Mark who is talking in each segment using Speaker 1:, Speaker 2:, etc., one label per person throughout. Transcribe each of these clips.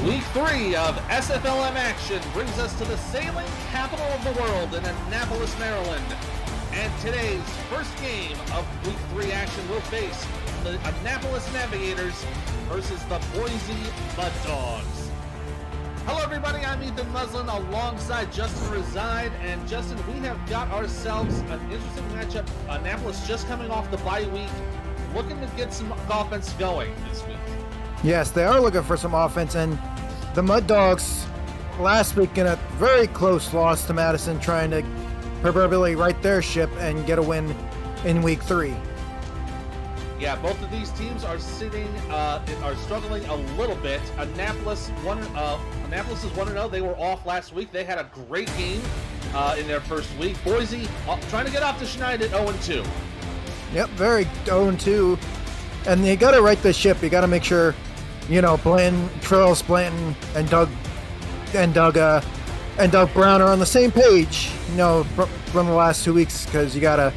Speaker 1: Week 3 of SFLm action brings us to the sailing capital of the world in Annapolis, Maryland. And today's first game of Week 3 action will face the Annapolis Navigators versus the Boise Mud Dogs. Hello everybody, I'm Ethan Muslin alongside Justin Reside. And Justin, we have got ourselves an interesting matchup. Annapolis just coming off the bye week, looking to get some offense going this week.
Speaker 2: Yes, they are looking for some offense, and the Mud Dogs last week in a very close loss to Madison, trying to proverbially right their ship and get a win in Week 3.
Speaker 1: Yeah, both of these teams are struggling a little bit. Annapolis is 1-0. They were off last week. They had a great game in their first week. Boise trying to get off to Schneid at 0-2.
Speaker 2: Yep, very 0-2. And you got to right the ship. You got to make sure, Trails Blanton and Doug Brown are on the same page, from the last 2 weeks, because you got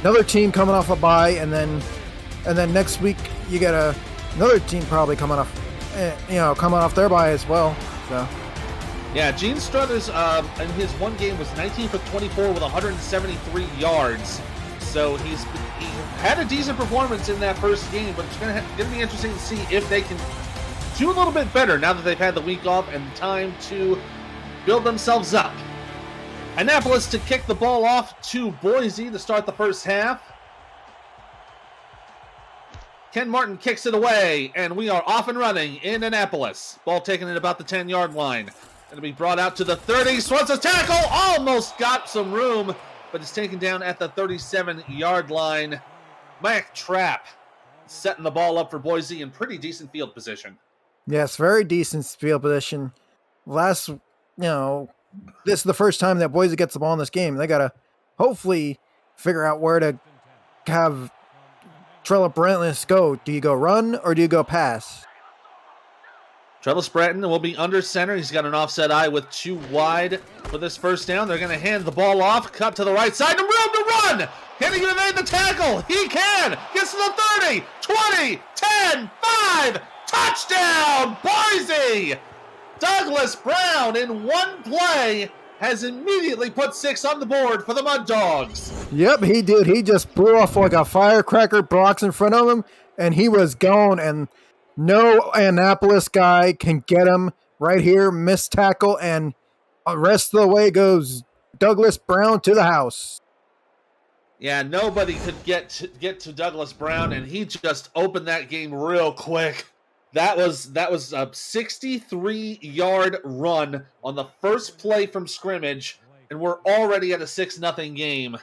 Speaker 2: another team coming off a bye, and then next week you got another team probably coming off their bye as well. So.
Speaker 1: Yeah, Gene Struthers in his one game was 19 for 24 with 173 yards. So he had a decent performance in that first game, but it's going to be interesting to see if they can do a little bit better now that they've had the week off and time to build themselves up. Annapolis to kick the ball off to Boise to start the first half. Ken Martin kicks it away, and we are off and running in Annapolis. Ball taken at about the 10-yard line. Going to be brought out to the 30. Swanson tackle, almost got some room, but it's taken down at the 37-yard line. Mac Trapp setting the ball up for Boise in pretty decent field position.
Speaker 2: Yes, very decent field position. This is the first time that Boise gets the ball in this game. They got to hopefully figure out where to have Trella Brantless go. Do you go run or do you go pass?
Speaker 1: Trellis Bratton will be under center. He's got an offset eye with 2 wide for this first down. They're going to hand the ball off. Cut to the right side. Room to run. Can he evade the tackle? He can. Gets to the 30, 20, 10, 5. Touchdown, Boise! Douglas Brown in one play has immediately put 6 on the board for the Mud Dogs.
Speaker 2: Yep, he did. He just blew off like a firecracker, blocks in front of him, and he was gone, and no Annapolis guy can get him right here. Missed tackle, and the rest of the way goes Douglas Brown to the house.
Speaker 1: Yeah, nobody could get to Douglas Brown, and he just opened that game real quick. That was a 63-yard run on the first play from scrimmage, and we're already at a 6-0 game.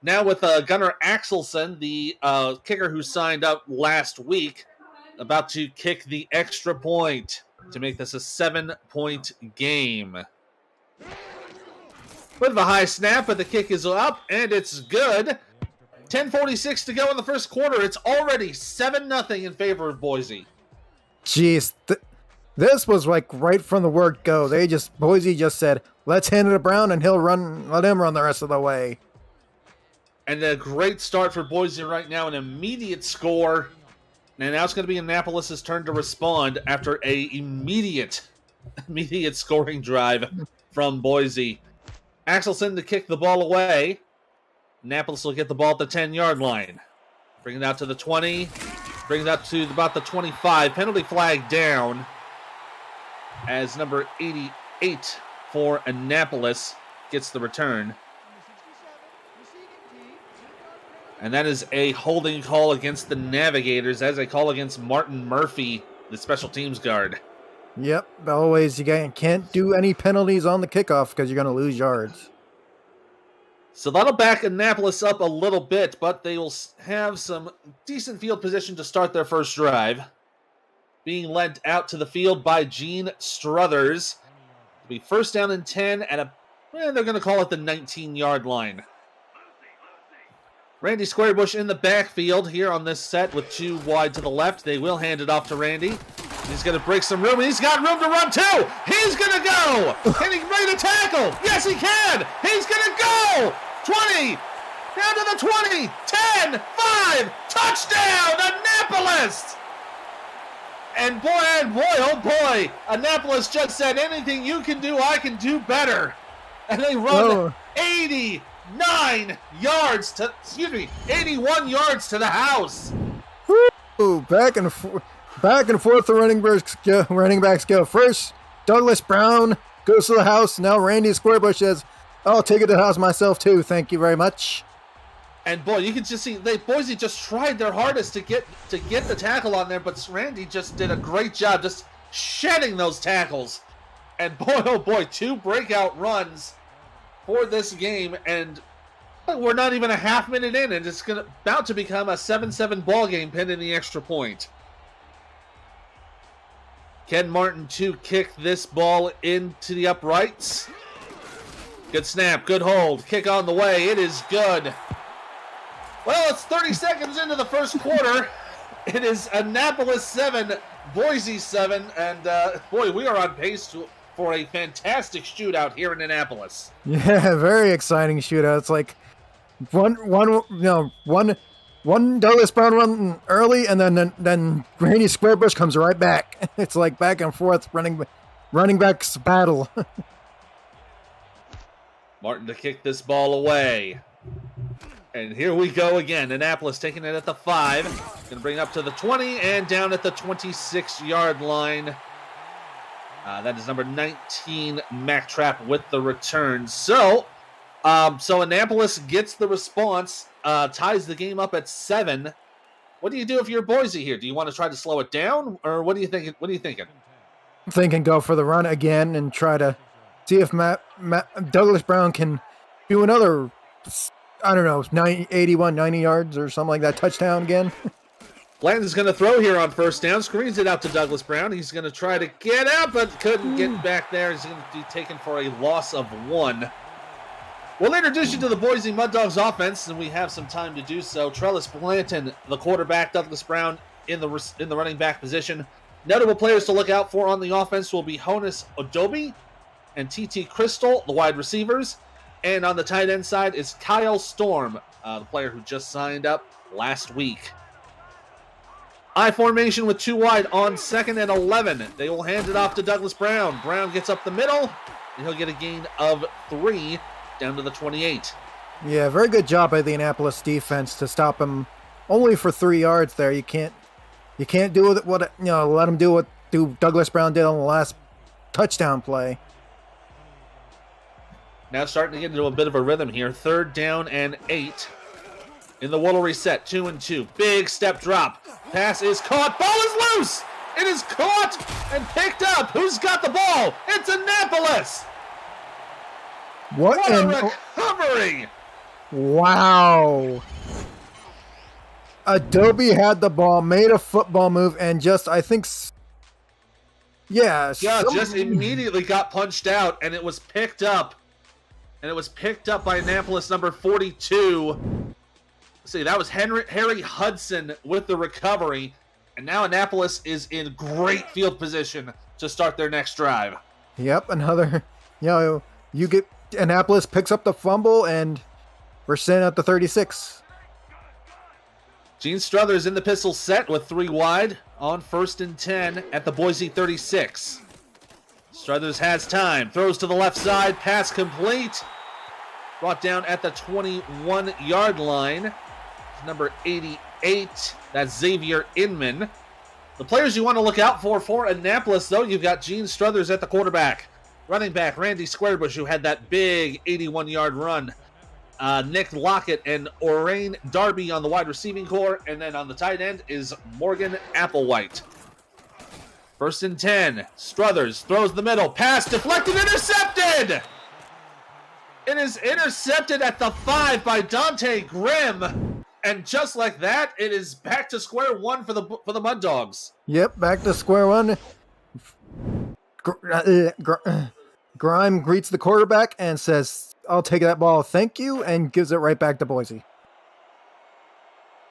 Speaker 1: Now with Gunnar Axelson, the kicker who signed up last week, about to kick the extra point to make this a 7-point game. With the high snap, but the kick is up, and it's good. 10:46 to go in the first quarter. It's already 7-0 in favor of Boise.
Speaker 2: Jeez, this was like right from the word go. Boise just said, let's hand it to Brown and let him run the rest of the way.
Speaker 1: And a great start for Boise right now, an immediate score. And now it's going to be Annapolis' turn to respond after a immediate scoring drive from Boise. Axelson to kick the ball away. Annapolis will get the ball at the 10-yard line. Bring it out to the 20. Bring it up to about the 25. Penalty flag down as number 88 for Annapolis gets the return. And that is a holding call against the Navigators, as a call against Martin Murphy, the special teams guard.
Speaker 2: Yep, always you can't do any penalties on the kickoff because you're going to lose yards.
Speaker 1: So that'll back Annapolis up a little bit, but they will have some decent field position to start their first drive. Being led out to the field by Gene Struthers. It'll be first down and 10 at they're going to call it the 19-yard line. Randy Squarebush in the backfield here on this set with 2 wide to the left. They will hand it off to Randy. He's going to break some room. He's got room to run too. He's going to go. Can he break a tackle? Yes, he can. He's going to go. 20, down to the 20, 10, 5, touchdown, Annapolis! And oh boy, Annapolis just said, anything you can do, I can do better. And they run 81 yards to the house.
Speaker 2: Woo! Back and forth the running backs go. First, Douglas Brown goes to the house. Now Randy Squarebush says, I'll take it to the house myself too. Thank you very much.
Speaker 1: And boy, you can just see Boise just tried their hardest to get the tackle on there, but Randy just did a great job just shedding those tackles. And boy, oh boy, 2 breakout runs for this game, and we're not even a half minute in, and it's about to become a 7-7 ball game pending the extra point. Ken Martin to kick this ball into the uprights. Good snap, good hold, kick on the way, it is good. Well, it's 30 seconds into the first quarter. It is Annapolis 7, Boise 7, and boy, we are on pace for a fantastic shootout here in Annapolis.
Speaker 2: Yeah, very exciting shootout. It's like one Douglas Brown run early, and then Randy Squarebush comes right back. It's like back and forth running backs battle.
Speaker 1: Martin to kick this ball away. And here we go again. Annapolis taking it at the 5. Going to bring it up to the 20 and down at the 26-yard line. That is number 19, Mac Trap, with the return. So Annapolis gets the response, ties the game up at 7. What do you do if you're Boise here? Do you want to try to slow it down, or what do you think? What are you thinking?
Speaker 2: I'm thinking go for the run again and try to see if Douglas Brown can do another, I don't know, 90 yards or something like that, touchdown again.
Speaker 1: Blanton's going to throw here on first down, screens it out to Douglas Brown. He's going to try to get out, but couldn't get back there. He's going to be taken for a loss of 1. We'll introduce you to the Boise Mud Dogs offense, and we have some time to do so. Trellis Blanton, the quarterback, Douglas Brown in the running back position. Notable players to look out for on the offense will be Honus Odobi and TT Crystal, the wide receivers. And on the tight end side is Kyle Storm, the player who just signed up last week. I formation with 2 wide on 2nd and 11. They will hand it off to Douglas Brown. Brown gets up the middle, and he'll get a gain of 3 down to the 28.
Speaker 2: Yeah, very good job by the Annapolis defense to stop him only for 3 yards there. You can't do let him do what Douglas Brown did on the last touchdown play.
Speaker 1: Now starting to get into a bit of a rhythm here. 3rd down and 8. In the Woollery set, 2 and 2. Big step drop. Pass is caught. Ball is loose. It is caught and picked up. Who's got the ball? It's Annapolis. What a recovery.
Speaker 2: Wow. Adobe had the ball, made a football move, and just
Speaker 1: immediately got punched out, and it was picked up. And it was picked up by Annapolis number 42. Let's see, that was Harry Hudson with the recovery. And now Annapolis is in great field position to start their next drive.
Speaker 2: Yep, Annapolis picks up the fumble, and we're sitting at the 36.
Speaker 1: Gene Struthers in the pistol set with 3 wide on 1st and 10 at the Boise 36. Struthers has time, throws to the left side, pass complete. Brought down at the 21-yard line. Number 88, that's Xavier Inman. The players you want to look out for Annapolis, though, you've got Gene Struthers at the quarterback. Running back, Randy Squarebush, who had that big 81-yard run. Nick Lockett and Orain Darby on the wide receiving core. And then on the tight end is Morgan Applewhite. 1st and 10. Struthers throws the middle. Pass deflected, intercepted! It is intercepted at the 5 by Dante Grimm. And just like that, it is back to square one for the Mud Dogs.
Speaker 2: Yep, back to square one. Grime greets the quarterback and says, I'll take that ball, thank you, and gives it right back to Boise.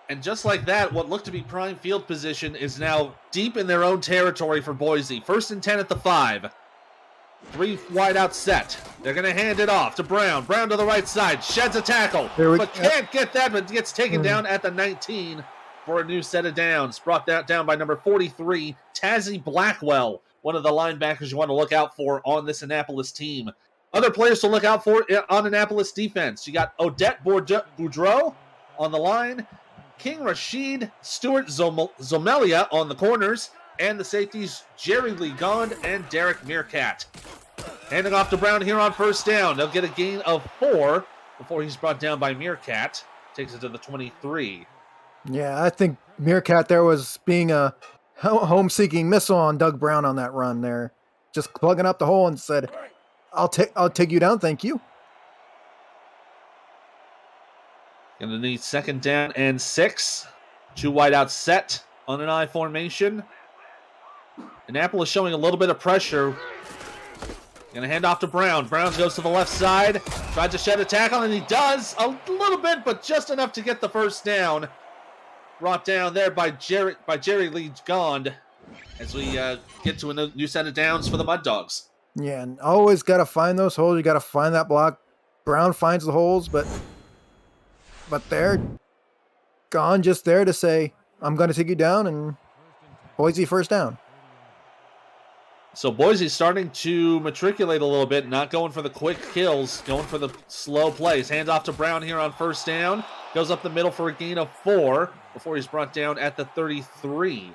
Speaker 1: And just like that, what looked to be prime field position is now deep in their own territory for Boise. 1st and 10 at the 5. 3 wide out set. They're going to hand it off to Brown. Brown to the right side. Sheds a tackle. But can't get that, but gets taken down at the 19. for a new set of downs. Brought that down by number 43, Tazzy Blackwell, one of the linebackers you want to look out for on this Annapolis team. Other players to look out for on Annapolis defense. You got Odette Boudreau on the line, King Rashid, Stuart Zomelia on the corners, and the safeties Jerry Lee Gond and Derek Meerkat. Handing off to Brown here on first down. They'll get a gain of 4 before he's brought down by Meerkat. Takes it to the 23.
Speaker 2: Yeah, I think Meerkat there was being a home-seeking missile on Doug Brown on that run there. Just plugging up the hole and said, I'll take you down, thank you.
Speaker 1: Gonna need second down and 6. 2 wide out set on an I formation. Annapolis showing a little bit of pressure. Gonna hand off to Brown. Brown goes to the left side. Tried to shed a tackle, and he does a little bit, but just enough to get the first down. Brought down there by Jerry Lee Gond as we get to a new set of downs for the Mud Dogs.
Speaker 2: Yeah, and always got to find those holes. You got to find that block. Brown finds the holes, but they're gone just there to say, I'm going to take you down, and Boise first down.
Speaker 1: So Boise's starting to matriculate a little bit, not going for the quick kills, going for the slow plays. Hands off to Brown here on first down. Goes up the middle for a gain of 4 before he's brought down at the 33.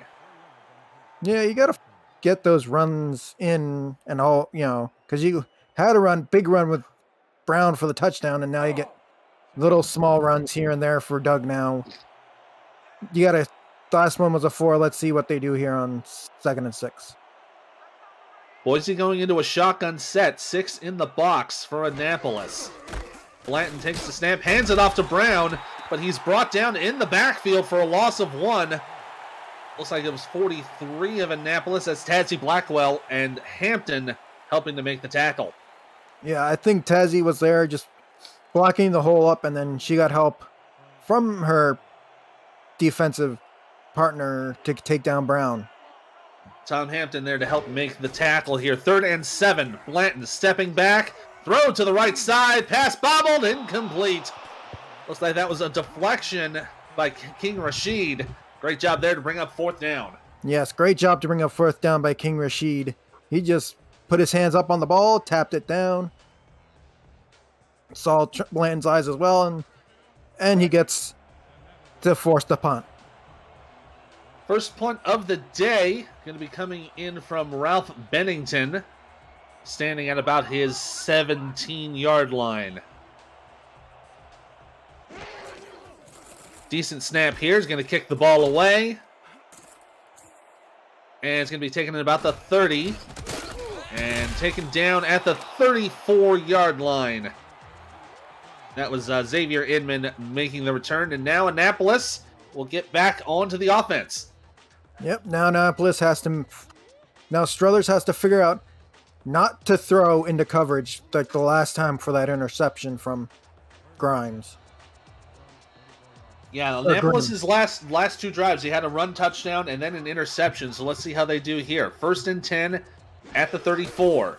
Speaker 2: Yeah, you got to get those runs in and all, because you had a big run with Brown for the touchdown, and now you get little small runs here and there for Doug now. You got to, last one was a 4. Let's see what they do here on 2nd and 6.
Speaker 1: Boise going into a shotgun set, 6 in the box for Annapolis. Blanton takes the snap, hands it off to Brown, but he's brought down in the backfield for a loss of 1. Looks like it was 43 of Annapolis. That's Tazzy Blackwell and Hampton helping to make the tackle.
Speaker 2: Yeah, I think Tazzy was there just blocking the hole up, and then she got help from her defensive partner to take down Brown.
Speaker 1: Tom Hampton there to help make the tackle here. 3rd and 7. Blanton stepping back. Throw to the right side. Pass bobbled. Incomplete. Looks like that was a deflection by King Rashid. Great job there to bring up 4th down.
Speaker 2: Yes, great job to bring up 4th down by King Rashid. He just put his hands up on the ball, tapped it down. Saw Blanton's eyes as well, and he gets to force the punt.
Speaker 1: First punt of the day going to be coming in from Ralph Bennington, standing at about his 17-yard line. Decent snap here. He's going to kick the ball away. And it's going to be taken at about the 30. And taken down at the 34-yard line. That was Xavier Inman making the return. And now Annapolis will get back onto the offense.
Speaker 2: Yep, now Annapolis now Struthers has to figure out not to throw into coverage like the last time for that interception from Grimes.
Speaker 1: Yeah, Annapolis' last 2 drives, he had a run touchdown and then an interception. So let's see how they do here. 1st and 10 at the 34.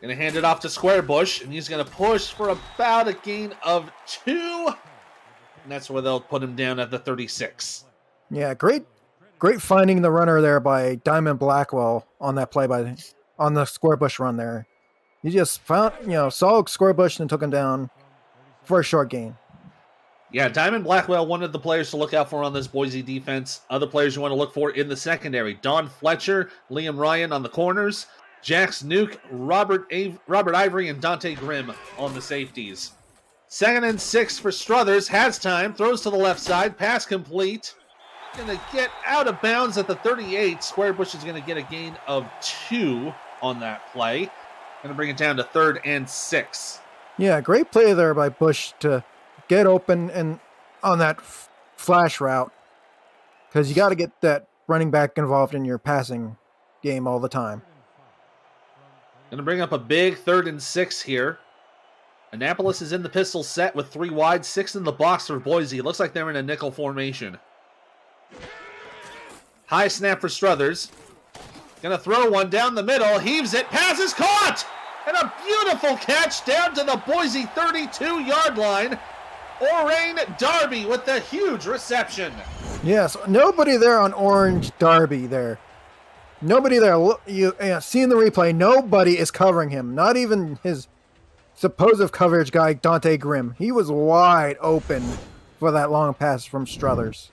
Speaker 1: Going to hand it off to Squarebush, and he's going to push for about a gain of 2. And that's where they'll put him down at the 36.
Speaker 2: Yeah, great finding the runner there by Diamond Blackwell on that play on the Squarebush run there. He just found, saw Squarebush and took him down for a short gain.
Speaker 1: Yeah, Diamond Blackwell, one of the players to look out for on this Boise defense. Other players you want to look for in the secondary: Don Fletcher, Liam Ryan on the corners, Jax Nuke, Robert Ivory, and Dante Grimm on the safeties. 2nd and 6 for Struthers. Has time, throws to the left side, pass complete. Going to get out of bounds at the 38. Squarebush is going to get a gain of 2 on that play. Going to bring it down to 3rd and 6.
Speaker 2: Yeah, great play there by Bush to get open and on that flash route, because you got to get that running back involved in your passing game all the time.
Speaker 1: Going to bring up a big 3rd and 6 here. Annapolis is in the pistol set with 3 wide, 6 in the box for Boise. It looks like they're in a nickel formation. High snap for Struthers. Gonna throw one down the middle. Heaves it. Pass is caught! And a beautiful catch down to the Boise 32-yard line. Orain Darby with the huge reception.
Speaker 2: Yes, nobody there on Orange Derby there. Nobody there. Seeing the replay, nobody is covering him. Not even his supposed coverage guy, Dante Grimm. He was wide open for that long pass from Struthers.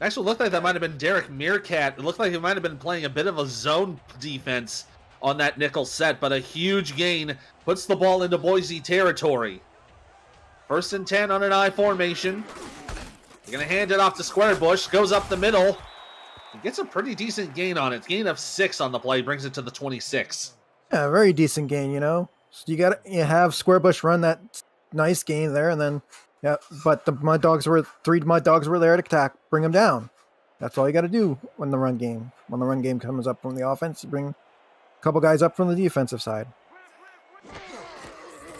Speaker 1: Actually, looked like that might have been Derek Meerkat. It looked like he might have been playing a bit of a zone defense on that nickel set, but a huge gain puts the ball into Boise territory. 1st and 10 on an I formation. You're going to hand it off to Squarebush. Goes up the middle. He gets a pretty decent gain on it. Gain of 6 on the play. Brings it to the 26.
Speaker 2: Yeah, very decent gain, So you have Squarebush run that nice gain there, and then but the three Mud Dogs were there to attack, bring him down. That's all you got to do when the run game comes up from the offense. You bring a couple guys up from the defensive side.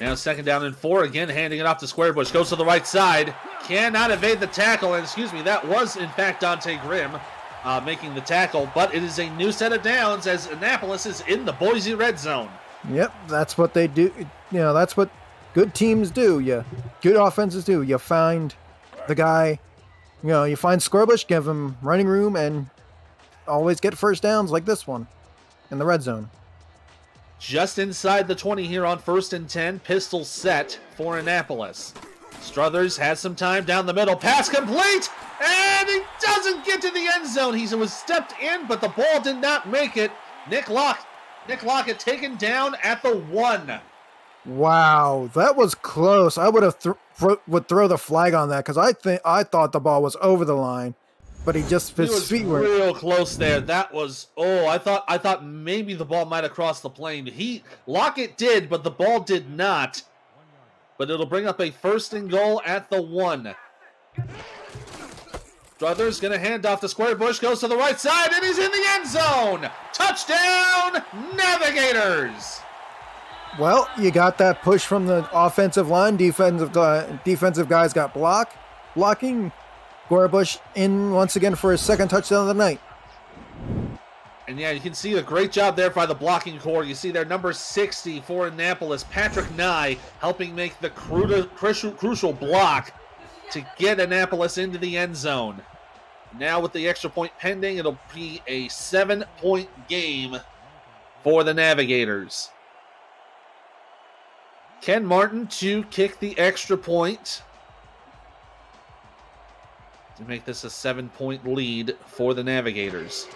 Speaker 1: Now 2nd down and 4. Again, handing it off to Squarebush. Goes to the right side. Cannot evade the tackle. And that was in fact Dante Grimm making the tackle. But it is a new set of downs as Annapolis is in the Boise red zone.
Speaker 2: Yep, that's what they do. That's what good teams do. Good offenses do. You find the guy, you find Squarebush, give him running room, and always get first downs like this one in the red zone.
Speaker 1: Just inside the 20 here on 1st and 10. Pistol set for Annapolis. Struthers has some time down the middle. Pass complete! And he doesn't get to the end zone. He was stepped in, but the ball did not make it. Nick Lockett taken down at the 1.
Speaker 2: Wow, that was close. I would have would throw the flag on that because I thought the ball was over the line, but his feet were
Speaker 1: real close there. That was I thought maybe the ball might have crossed the plane. Lockett did, but the ball did not. But it'll bring up a 1st and goal at the 1. Struthers gonna hand off to Squarebush, goes to the right side, and he's in the end zone. Touchdown, Navigators!
Speaker 2: Well, you got that push from the offensive line. Defensive guys got blocking. Squarebush in once again for his 2nd touchdown of the night.
Speaker 1: And yeah, you can see a great job there by the blocking core. You see there number 60 for Annapolis, Patrick Nye, helping make the crucial block to get Annapolis into the end zone. Now with the extra point pending, it'll be a 7-point game for the Navigators. Ken Martin to kick the extra point to make this a 7-point lead for the Navigators.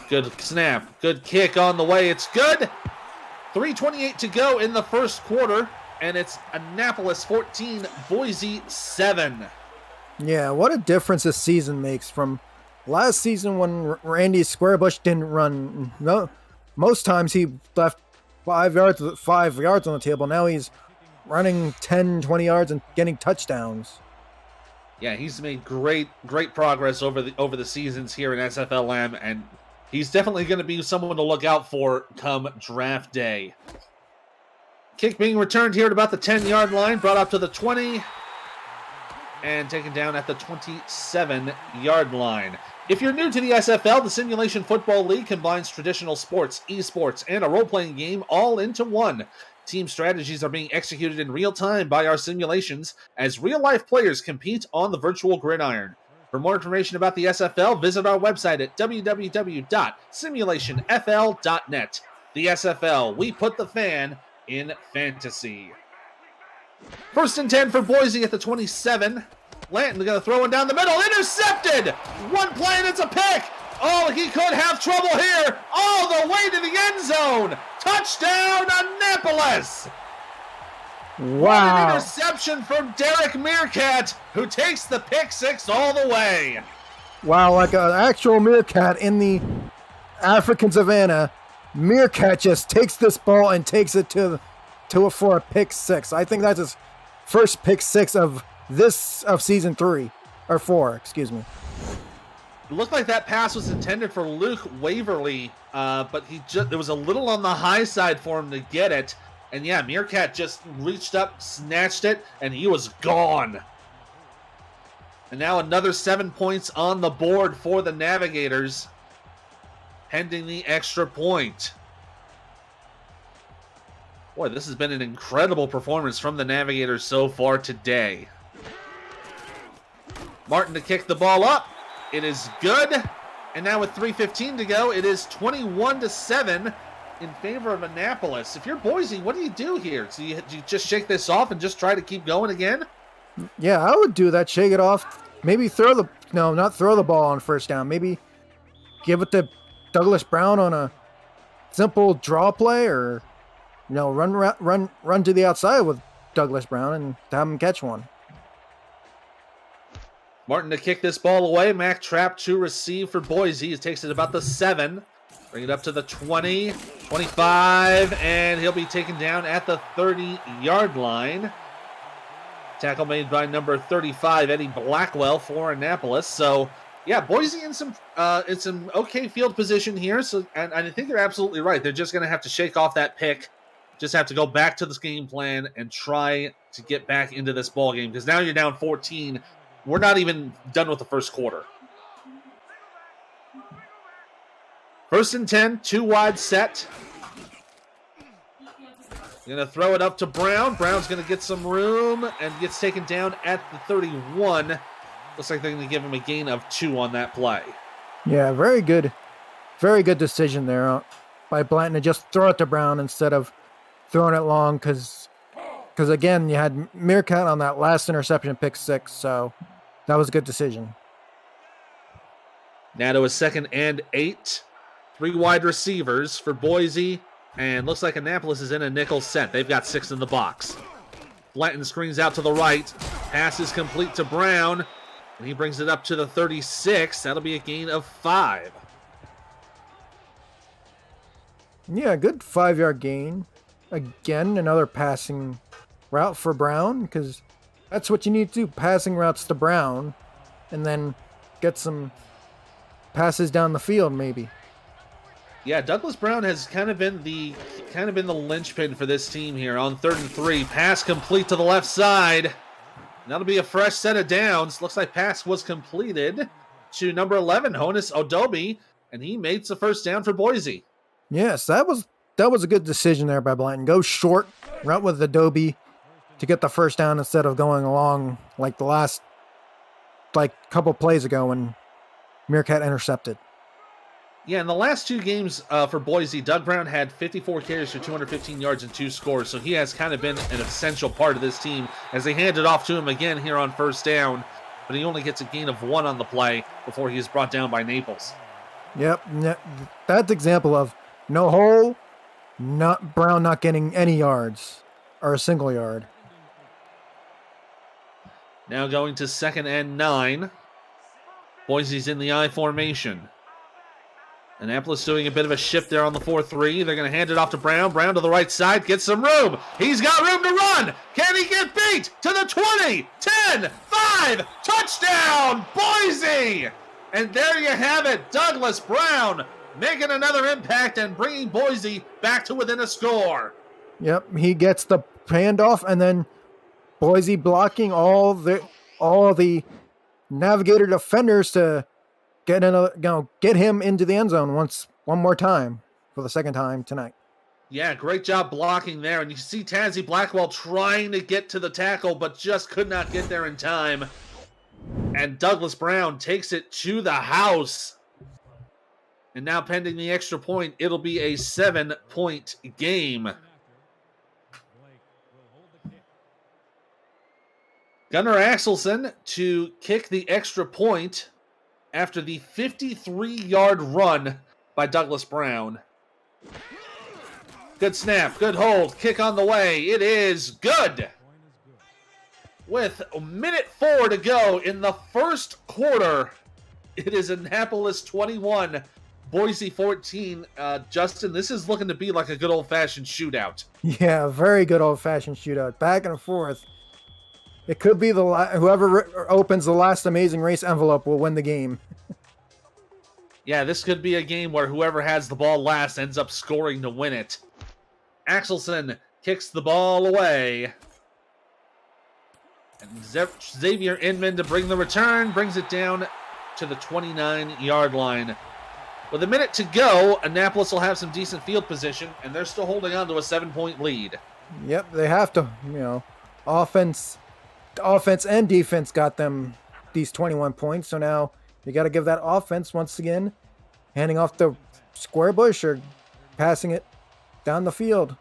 Speaker 1: Good snap. Good kick on the way. It's good. 3:28 to go in the 1st quarter, and it's Annapolis 14, Boise 7.
Speaker 2: Yeah, what a difference this season makes from last season when Randy Squarebush didn't run. No, most times he left 5 yards on the table. Now he's running 10, 20 yards and getting touchdowns.
Speaker 1: Yeah, he's made great progress over the seasons here in SFLm, and he's definitely going to be someone to look out for come draft day. Kick being returned here at about the 10-yard line, brought up to the 20, and taken down at the 27-yard line. If you're new to the SFL, the Simulation Football League combines traditional sports, esports, and a role-playing game all into one. Team strategies are being executed in real time by our simulations as real-life players compete on the virtual gridiron. For more information about the SFL, visit our website at www.simulationfl.net. The SFL, we put the fan in fantasy. 1st and 10 for Boise at the 27. Lanton going to throw one down the middle. Intercepted! One play and it's a pick! Oh, he could have trouble here! All the way to the end zone! Touchdown, Annapolis!
Speaker 2: Wow.
Speaker 1: What an interception from Derek Meerkat, who takes the pick 6 all the way.
Speaker 2: Wow, like an actual meerkat in the African savannah. Meerkat just takes this ball and takes it for a pick 6. I think that's his first pick 6 of season 3 or 4, excuse me.
Speaker 1: It looked like that pass was intended for Luke Waverly, but it was a little on the high side for him to get it. And yeah, Meerkat just reached up, snatched it, and he was gone. And now another 7 points on the board for the Navigators, pending the extra point. Boy, this has been an incredible performance from the Navigators so far today. Martin to kick the ball up. It is good. And now with 3:15 to go, it is 21-7 in favor of Annapolis. If you're Boise, what do you do here? Do you just shake this off and just try to keep going again?
Speaker 2: Yeah, I would do that. Shake it off. Maybe not throw the ball on first down. Maybe give it to Douglas Brown on a simple draw play, or run to the outside with Douglas Brown and have him catch one.
Speaker 1: Martin to kick this ball away. Mac Trapp to receive for Boise. He takes it about the 7. Bring it up to the 20, 25, and he'll be taken down at the 30-yard line. Tackle made by number 35, Eddie Blackwell for Annapolis. So, yeah, Boise in some okay field position here. So, and I think you're absolutely right. They're just going to have to shake off that pick. Just have to go back to this game plan and try to get back into this ball game, because now you're down 14. We're not even done with the first quarter. 1st and 10, 2 wide set. Going to throw it up to Brown. Brown's going to get some room and gets taken down at the 31. Looks like they're going to give him a gain of 2 on that play.
Speaker 2: Yeah, very good. Very good decision there by Blanton to just throw it to Brown instead of throwing it long, because again, you had Meerkat on that last interception, pick 6, so that was a good decision.
Speaker 1: Now to a 2nd and 8. 3 wide receivers for Boise, and looks like Annapolis is in a nickel set. They've got 6 in the box. Blanton screens out to the right. Pass is complete to Brown, and he brings it up to the 36. That'll be a gain of 5.
Speaker 2: Yeah, good 5-yard gain. Again, another passing route for Brown, because that's what you need to do, passing routes to Brown, and then get some passes down the field maybe.
Speaker 1: Yeah, Douglas Brown has kind of been the linchpin for this team here on 3rd and 3. Pass complete to the left side. That'll be a fresh set of downs. Looks like pass was completed to number 11, Honus Odobi, and he makes the first down for Boise.
Speaker 2: Yes, that was a good decision there by Blanton. Go short, route with Adobe to get the first down instead of going along like the last couple plays ago when Meerkat intercepted.
Speaker 1: Yeah, in the last 2 games for Boise, Doug Brown had 54 carries for 215 yards and 2 scores, so he has kind of been an essential part of this team as they hand it off to him again here on first down, but he only gets a gain of 1 on the play before he is brought down by Naples.
Speaker 2: Yep, that's example of no hole, Brown not getting any yards or a single yard.
Speaker 1: Now going to 2nd and 9. Boise's in the I formation. Annapolis doing a bit of a shift there on the 4-3. They're going to hand it off to Brown. Brown to the right side, gets some room. He's got room to run. Can he get beat? To the 20, 10, 5, touchdown, Boise! And there you have it, Douglas Brown making another impact and bringing Boise back to within a score.
Speaker 2: Yep, he gets the handoff, and then Boise blocking all the Navigator defenders to get him into the end zone one more time for the 2nd time tonight.
Speaker 1: Yeah, great job blocking there. And you see Tazi Blackwell trying to get to the tackle, but just could not get there in time. And Douglas Brown takes it to the house. And now pending the extra point, it'll be a 7-point game. Gunnar Axelson to kick the extra point after the 53-yard run by Douglas Brown. Good snap, good hold, kick on the way. It is good. With a minute 4 to go in the first quarter, it is Annapolis 21, Boise 14. Justin, this is looking to be like a good old-fashioned shootout.
Speaker 2: Yeah, very good old-fashioned shootout. Back and forth. It could be whoever opens the last Amazing Race envelope will win the game.
Speaker 1: Yeah, this could be a game where whoever has the ball last ends up scoring to win it. Axelson kicks the ball away. And Xavier Inman to bring the return, brings it down to the 29-yard line. With a minute to go, Annapolis will have some decent field position, and they're still holding on to a 7-point lead.
Speaker 2: Yep, they have to. Offense and defense got them these 21 points. So now you got to give that offense once again, handing off the square bush or passing it down the field.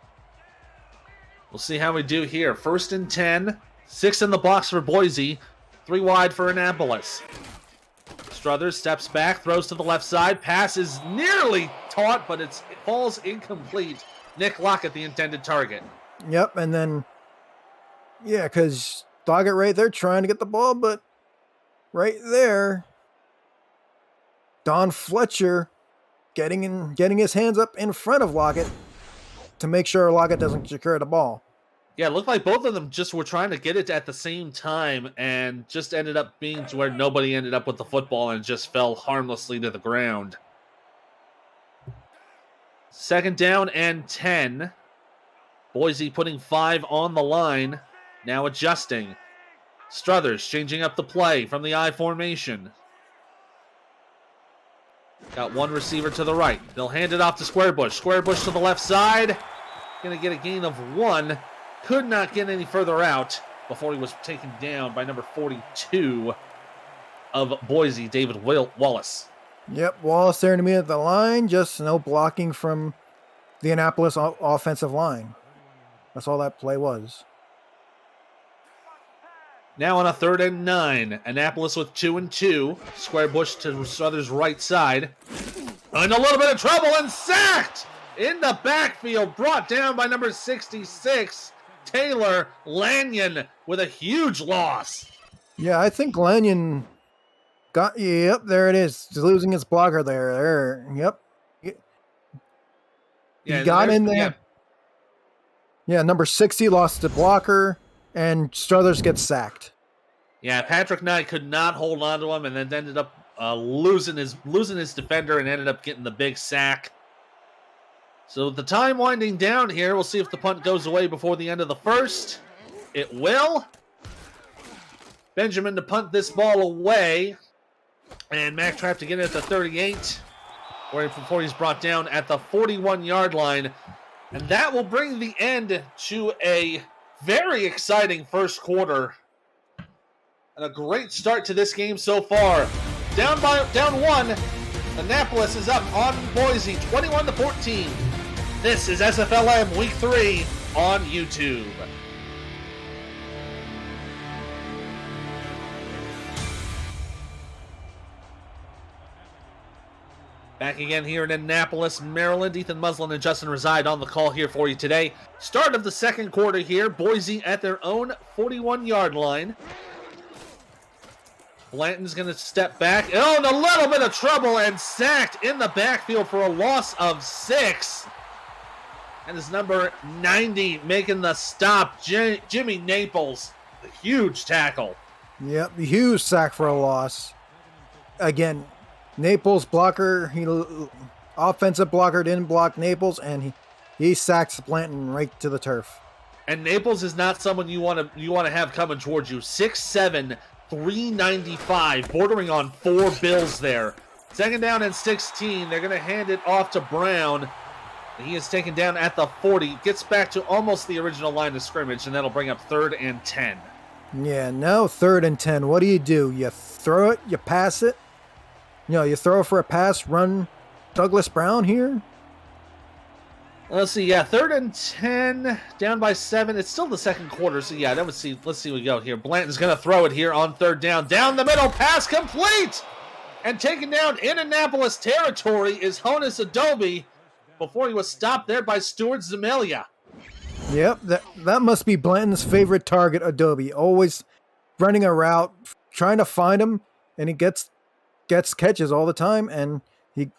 Speaker 1: We'll see how we do here. 1st and 10. 6 in the box for Boise. 3 wide for Annapolis. Struthers steps back, throws to the left side. Pass is nearly caught, but it falls incomplete. Nick Lockett, the intended target.
Speaker 2: Yep, and then, yeah, because Lockett right there trying to get the ball, but right there, Don Fletcher getting his hands up in front of Lockett to make sure Lockett doesn't secure the ball.
Speaker 1: Yeah, it looked like both of them just were trying to get it at the same time and just ended up being to where nobody ended up with the football and just fell harmlessly to the ground. 2nd down and 10. Boise putting 5 on the line, now adjusting. Struthers changing up the play from the I formation. Got 1 receiver to the right. They'll hand it off to Squarebush. Squarebush to the left side. Going to get a gain of 1. Could not get any further out before he was taken down by number 42 of Boise, David Wallace.
Speaker 2: Yep, Wallace there to me at the line. Just no blocking from the Annapolis offensive line. That's all that play was.
Speaker 1: Now on a 3rd and 9. Annapolis with 2 and 2. Squarebush to Struthers' right side. In a little bit of trouble and sacked in the backfield. Brought down by number 66. Taylor Lanyon with a huge loss.
Speaker 2: Yeah, I think Lanyon got, yep, there it is. He's losing his blocker there. Yep. He got in there. Yeah, number 60 lost the blocker, and Struthers gets sacked.
Speaker 1: Yeah, Patrick Knight could not hold on to him and then ended up losing his defender and ended up getting the big sack. So the time winding down here. We'll see if the punt goes away before the end of the 1st. It will. Benjamin to punt this ball away. And Mac Trap to get it at the 38. Before he's brought down at the 41-yard line. And that will bring the end to a very exciting first quarter. And a great start to this game so far. Down 1. Annapolis is up on Boise, 21-14. This is SFLm Week 3 on YouTube. Back again here in Annapolis, Maryland. Ethan Muslin and Justin Reside on the call here for you today. Start of the second quarter here. Boise at their own 41-yard line. Blanton's going to step back. Oh, in a little bit of trouble and sacked in the backfield for a loss of 6. And his number 90 making the stop, Jimmy Naples. A huge tackle.
Speaker 2: Yep, huge sack for a loss. Again, Naples blocker, offensive blocker didn't block Naples, and he sacks Blanton right to the turf.
Speaker 1: And Naples is not someone you want to have coming towards you. 6'7", 395, bordering on 4 bills there. 2nd down and 16. They're going to hand it off to Brown. He is taken down at the 40. Gets back to almost the original line of scrimmage, and that'll bring up 3rd and 10.
Speaker 2: Yeah, now 3rd and 10. What do? You throw it, you pass it. You throw for a pass, run Douglas Brown here.
Speaker 1: Let's see, yeah, 3rd and 10, down by 7. It's still the second quarter, so yeah, let's see what we go here. Blanton's going to throw it here on 3rd down. Down the middle, pass complete! And taken down in Annapolis territory is Honus Adobe before he was stopped there by Stuart Zemelia.
Speaker 2: Yep, that must be Blanton's favorite target, Adobe. Always running a route, trying to find him, and he gets catches all the time, and he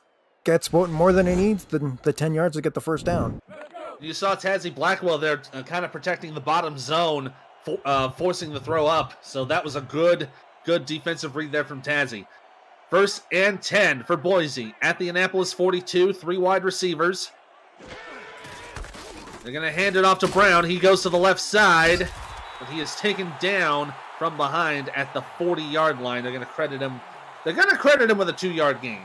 Speaker 2: gets more than he needs, the 10 yards to get the 1st down.
Speaker 1: You saw Tazzy Blackwell there kind of protecting the bottom zone, forcing the throw up. So that was a good defensive read there from Tazzy. 1st and 10 for Boise at the Annapolis 42, 3 wide receivers. They're going to hand it off to Brown. He goes to the left side, but he is taken down from behind at the 40-yard line. They're going to credit him with a 2-yard gain.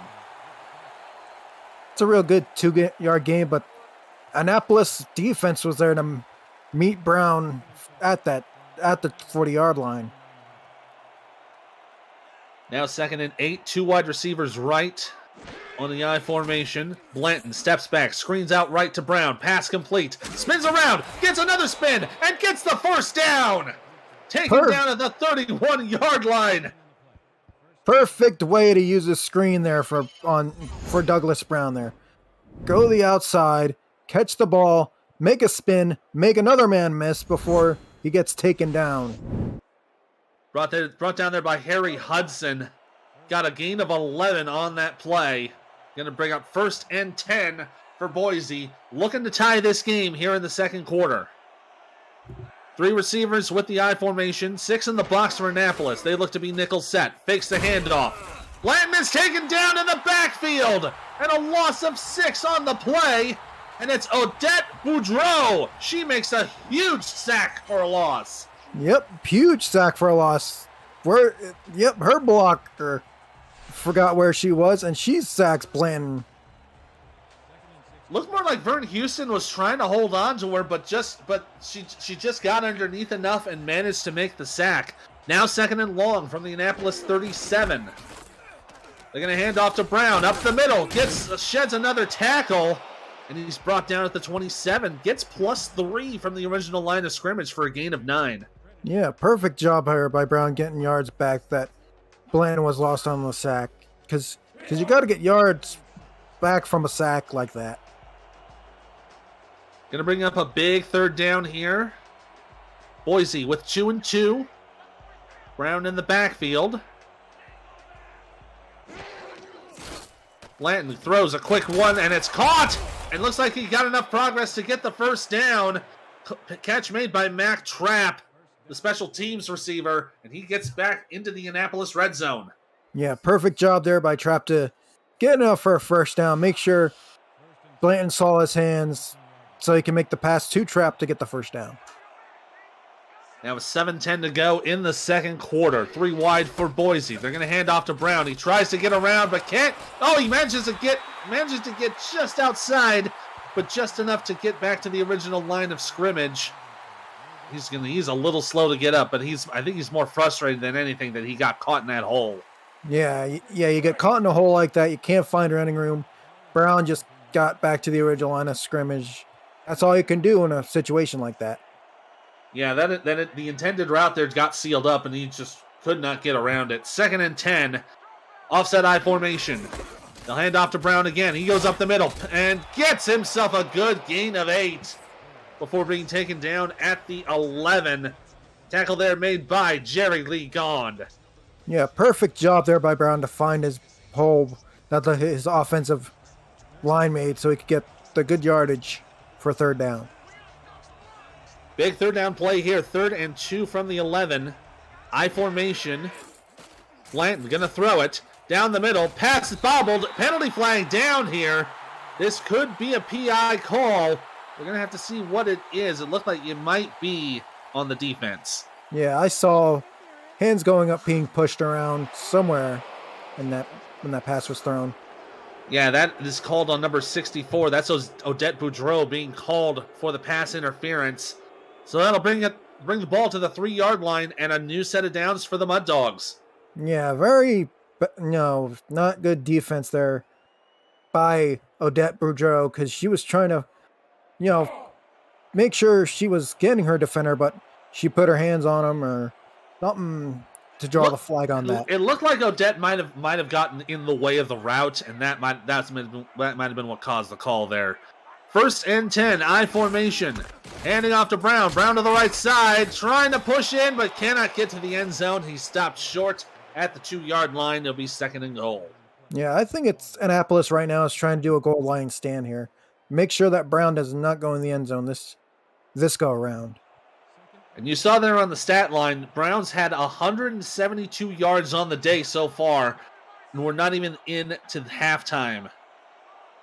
Speaker 2: It's a real good 2-yard gain, but Annapolis defense was there to meet Brown at the 40-yard line.
Speaker 1: Now 2nd and 8, 2 wide receivers right on the I formation. Blanton steps back, screens out right to Brown. Pass complete. Spins around, gets another spin, and gets the first down. Taken down at the 31-yard line.
Speaker 2: Perfect way to use a screen there for Douglas Brown there. Go to the outside, catch the ball, make a spin, make another man miss before he gets taken down.
Speaker 1: Brought down there by Harry Hudson. Got a gain of 11 on that play. Going to bring up 1st and 10 for Boise. Looking to tie this game here in the second quarter. 3 receivers with the I formation. 6 in the box for Annapolis. They look to be nickel set. Fakes the handoff. Blanton is taken down in the backfield. And a loss of 6 on the play. And it's Odette Boudreau. She makes a huge sack for a loss.
Speaker 2: Yep, huge sack for a loss. Her blocker forgot where she was, and she sacks Blanton.
Speaker 1: Looked more like Vern Houston was trying to hold on to her, but she just got underneath enough and managed to make the sack. Now 2nd and long from the Annapolis 37. They're going to hand off to Brown up the middle. Sheds another tackle, and he's brought down at the 27. Gets +3 from the original line of scrimmage for a gain of 9.
Speaker 2: Yeah, perfect job here by Brown getting yards back that Blanton was lost on the sack. Because you got to get yards back from a sack like that.
Speaker 1: Going to bring up a big 3rd down here. Boise with 2 and 2. Brown in the backfield. Blanton throws a quick one, and it's caught! And looks like he got enough progress to get the first down. Catch made by Mac Trapp, the special teams receiver, and he gets back into the Annapolis red zone.
Speaker 2: Yeah, perfect job there by Trapp to get enough for a first down. Make sure Blanton saw his hands so he can make the pass to Trapp to get the first down.
Speaker 1: Now with 7:10 to go in the second quarter. 3 wide for Boise. They're going to hand off to Brown. He tries to get around, but can't. Oh, he manages to get just outside, but just enough to get back to the original line of scrimmage. He's a little slow to get up, but I think he's more frustrated than anything that he got caught in that hole.
Speaker 2: Yeah, you get caught in a hole like that, you can't find running room. Brown just got back to the original line of scrimmage. That's all you can do in a situation like that.
Speaker 1: Yeah, the intended route there got sealed up, and he just could not get around it. 2nd and 10, offset I formation. They'll hand off to Brown again. He goes up the middle and gets himself a good gain of 8 before being taken down at the 11. Tackle there made by Jerry Lee Gond.
Speaker 2: Yeah, perfect job there by Brown to find his hole that his offensive line made so he could get the good yardage for 3rd down.
Speaker 1: Big 3rd down play here. 3rd and 2 from the 11. I formation. Blanton going to throw it. Down the middle. Pass is bobbled. Penalty flag down here. This could be a PI call. We're going to have to see what it is. It looked like it might be on the defense.
Speaker 2: Yeah, I saw hands going up being pushed around somewhere when that pass was thrown.
Speaker 1: Yeah, that is called on number 64. That's Odette Boudreau being called for the pass interference. So that'll bring the ball to the 3-yard line and a new set of downs for the Mud Dogs.
Speaker 2: Yeah, not good defense there by Odette Boudreau because she was trying to, make sure she was getting her defender, but she put her hands on him or something to draw the flag on that.
Speaker 1: It looked like Odette might have gotten in the way of the route, and that might have been what caused the call there. 1st and 10, I formation. Handing off to Brown. Brown to the right side, trying to push in, but cannot get to the end zone. He stopped short at the 2-yard line. It'll be 2nd and goal.
Speaker 2: Yeah, I think it's Annapolis right now is trying to do a goal line stand here. Make sure that Brown does not go in the end zone this go around.
Speaker 1: And you saw there on the stat line, Browns had 172 yards on the day so far, and we're not even into halftime.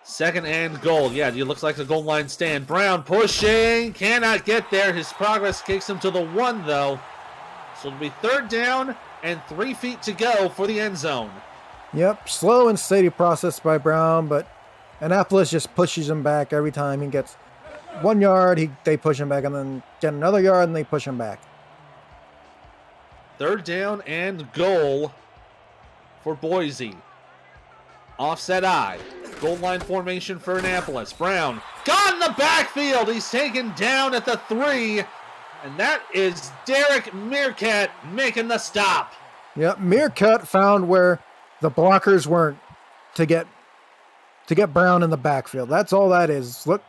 Speaker 1: 2nd and goal. Yeah, it looks like a goal line stand. Brown pushing, cannot get there. His progress kicks him to the 1, though. So it'll be 3rd down and 3 feet to go for the end zone.
Speaker 2: Yep, slow and steady process by Brown, but Annapolis just pushes him back every time he gets 1 yard. They push him back, and then get another yard, and they push him back.
Speaker 1: 3rd down and goal for Boise. Offset I. Goal line formation for Annapolis. Brown got in the backfield. He's taken down at the 3. And that is Derek Meerkat making the stop.
Speaker 2: Yep, Meerkat found where the blockers weren't to get Brown in the backfield. That's all that is. Look,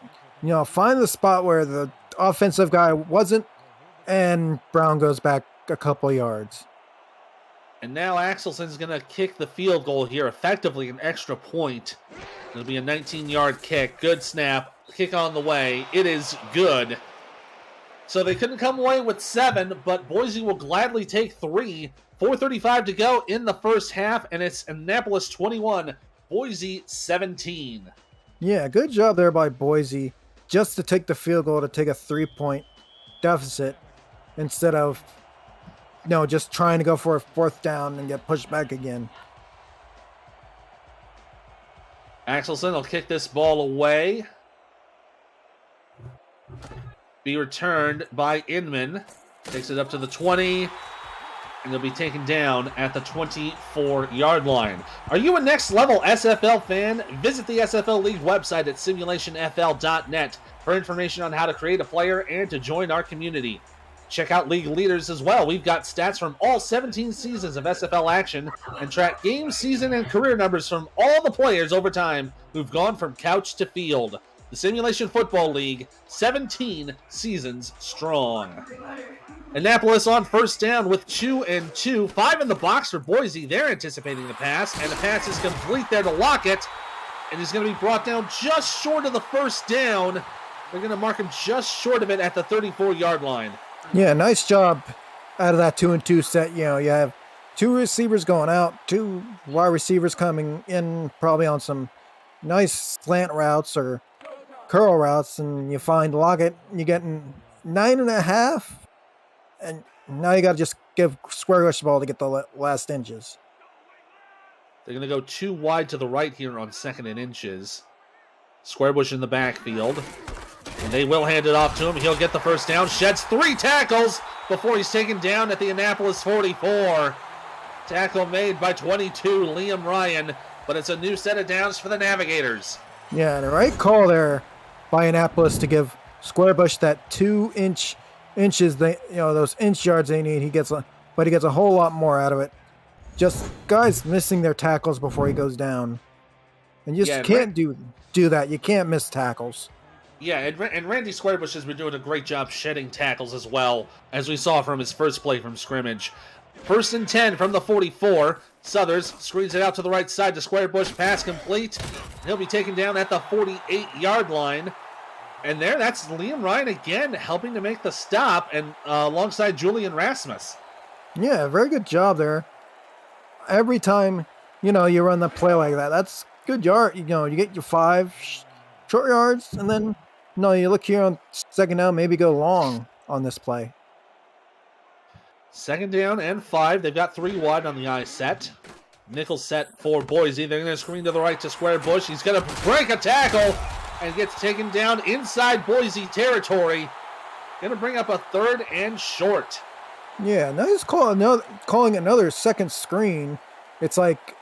Speaker 2: find the spot where the offensive guy wasn't, and Brown goes back a couple yards.
Speaker 1: And now Axelson's going to kick the field goal here, effectively an extra point. It'll be a 19-yard kick. Good snap. Kick on the way. It is good. So they couldn't come away with 7, but Boise will gladly take 3. 4:35 to go in the first half, and it's Annapolis 21, Boise 17.
Speaker 2: Yeah, good job there by Boise, just to take the field goal to take a 3-point deficit instead of just trying to go for a 4th down and get pushed back again.
Speaker 1: Axelson will kick this ball away. Be returned by Inman. Takes it up to the 20. And they'll be taken down at the 24-yard line. Are you a next-level SFL fan? Visit the SFL League website at simulationfl.net for information on how to create a player and to join our community. Check out league leaders as well. We've got stats from all 17 seasons of SFL action and track game, season, and career numbers from all the players over time who've gone from couch to field. The Simulation Football League, 17 seasons strong. Annapolis on first down with 2 and 2. 5 in the box for Boise. They're anticipating the pass, and the pass is complete there to Lockett. And he's going to be brought down just short of the first down. They're going to mark him just short of it at the 34-yard line.
Speaker 2: Yeah, nice job out of that 2 and 2 set. You have 2 receivers going out, 2 wide receivers coming in, probably on some nice slant routes or curl routes, and you find Lockett, you're getting 9.5, and now you got to just give Square Bush the ball to get the last inches.
Speaker 1: They're going to go 2 wide to the right here on 2nd and inches. Square Bush in the backfield. And they will hand it off to him. He'll get the first down. Sheds 3 tackles before he's taken down at the Annapolis 44. Tackle made by 22, Liam Ryan. But it's a new set of downs for the Navigators.
Speaker 2: Yeah, the right call there by Annapolis to give Square Bush that 2 inches, those inch yards they need. He gets a whole lot more out of it. Just guys missing their tackles before he goes down. And you just can't do that. You can't miss tackles.
Speaker 1: Yeah, and Randy Squarebush has been doing a great job shedding tackles as well, as we saw from his first play from scrimmage. 1st and 10 from the 44. Southers screens it out to the right side to Squarebush. Pass complete. He'll be taken down at the 48-yard line. And that's Liam Ryan again helping to make the stop, and alongside Julian Rasmus.
Speaker 2: Yeah, very good job there. Every time, you run the play like that, that's good yard. You get your 5 short yards, and then, you look here on 2nd down, maybe go long on this play.
Speaker 1: 2nd down and 5. They've got 3 wide on the I set. Nickel set for Boise. They're going to screen to the right to Square Bush. He's going to break a tackle and gets taken down inside Boise territory. Going to bring up a 3rd and short.
Speaker 2: Yeah, nice call. Calling another second screen. It's like,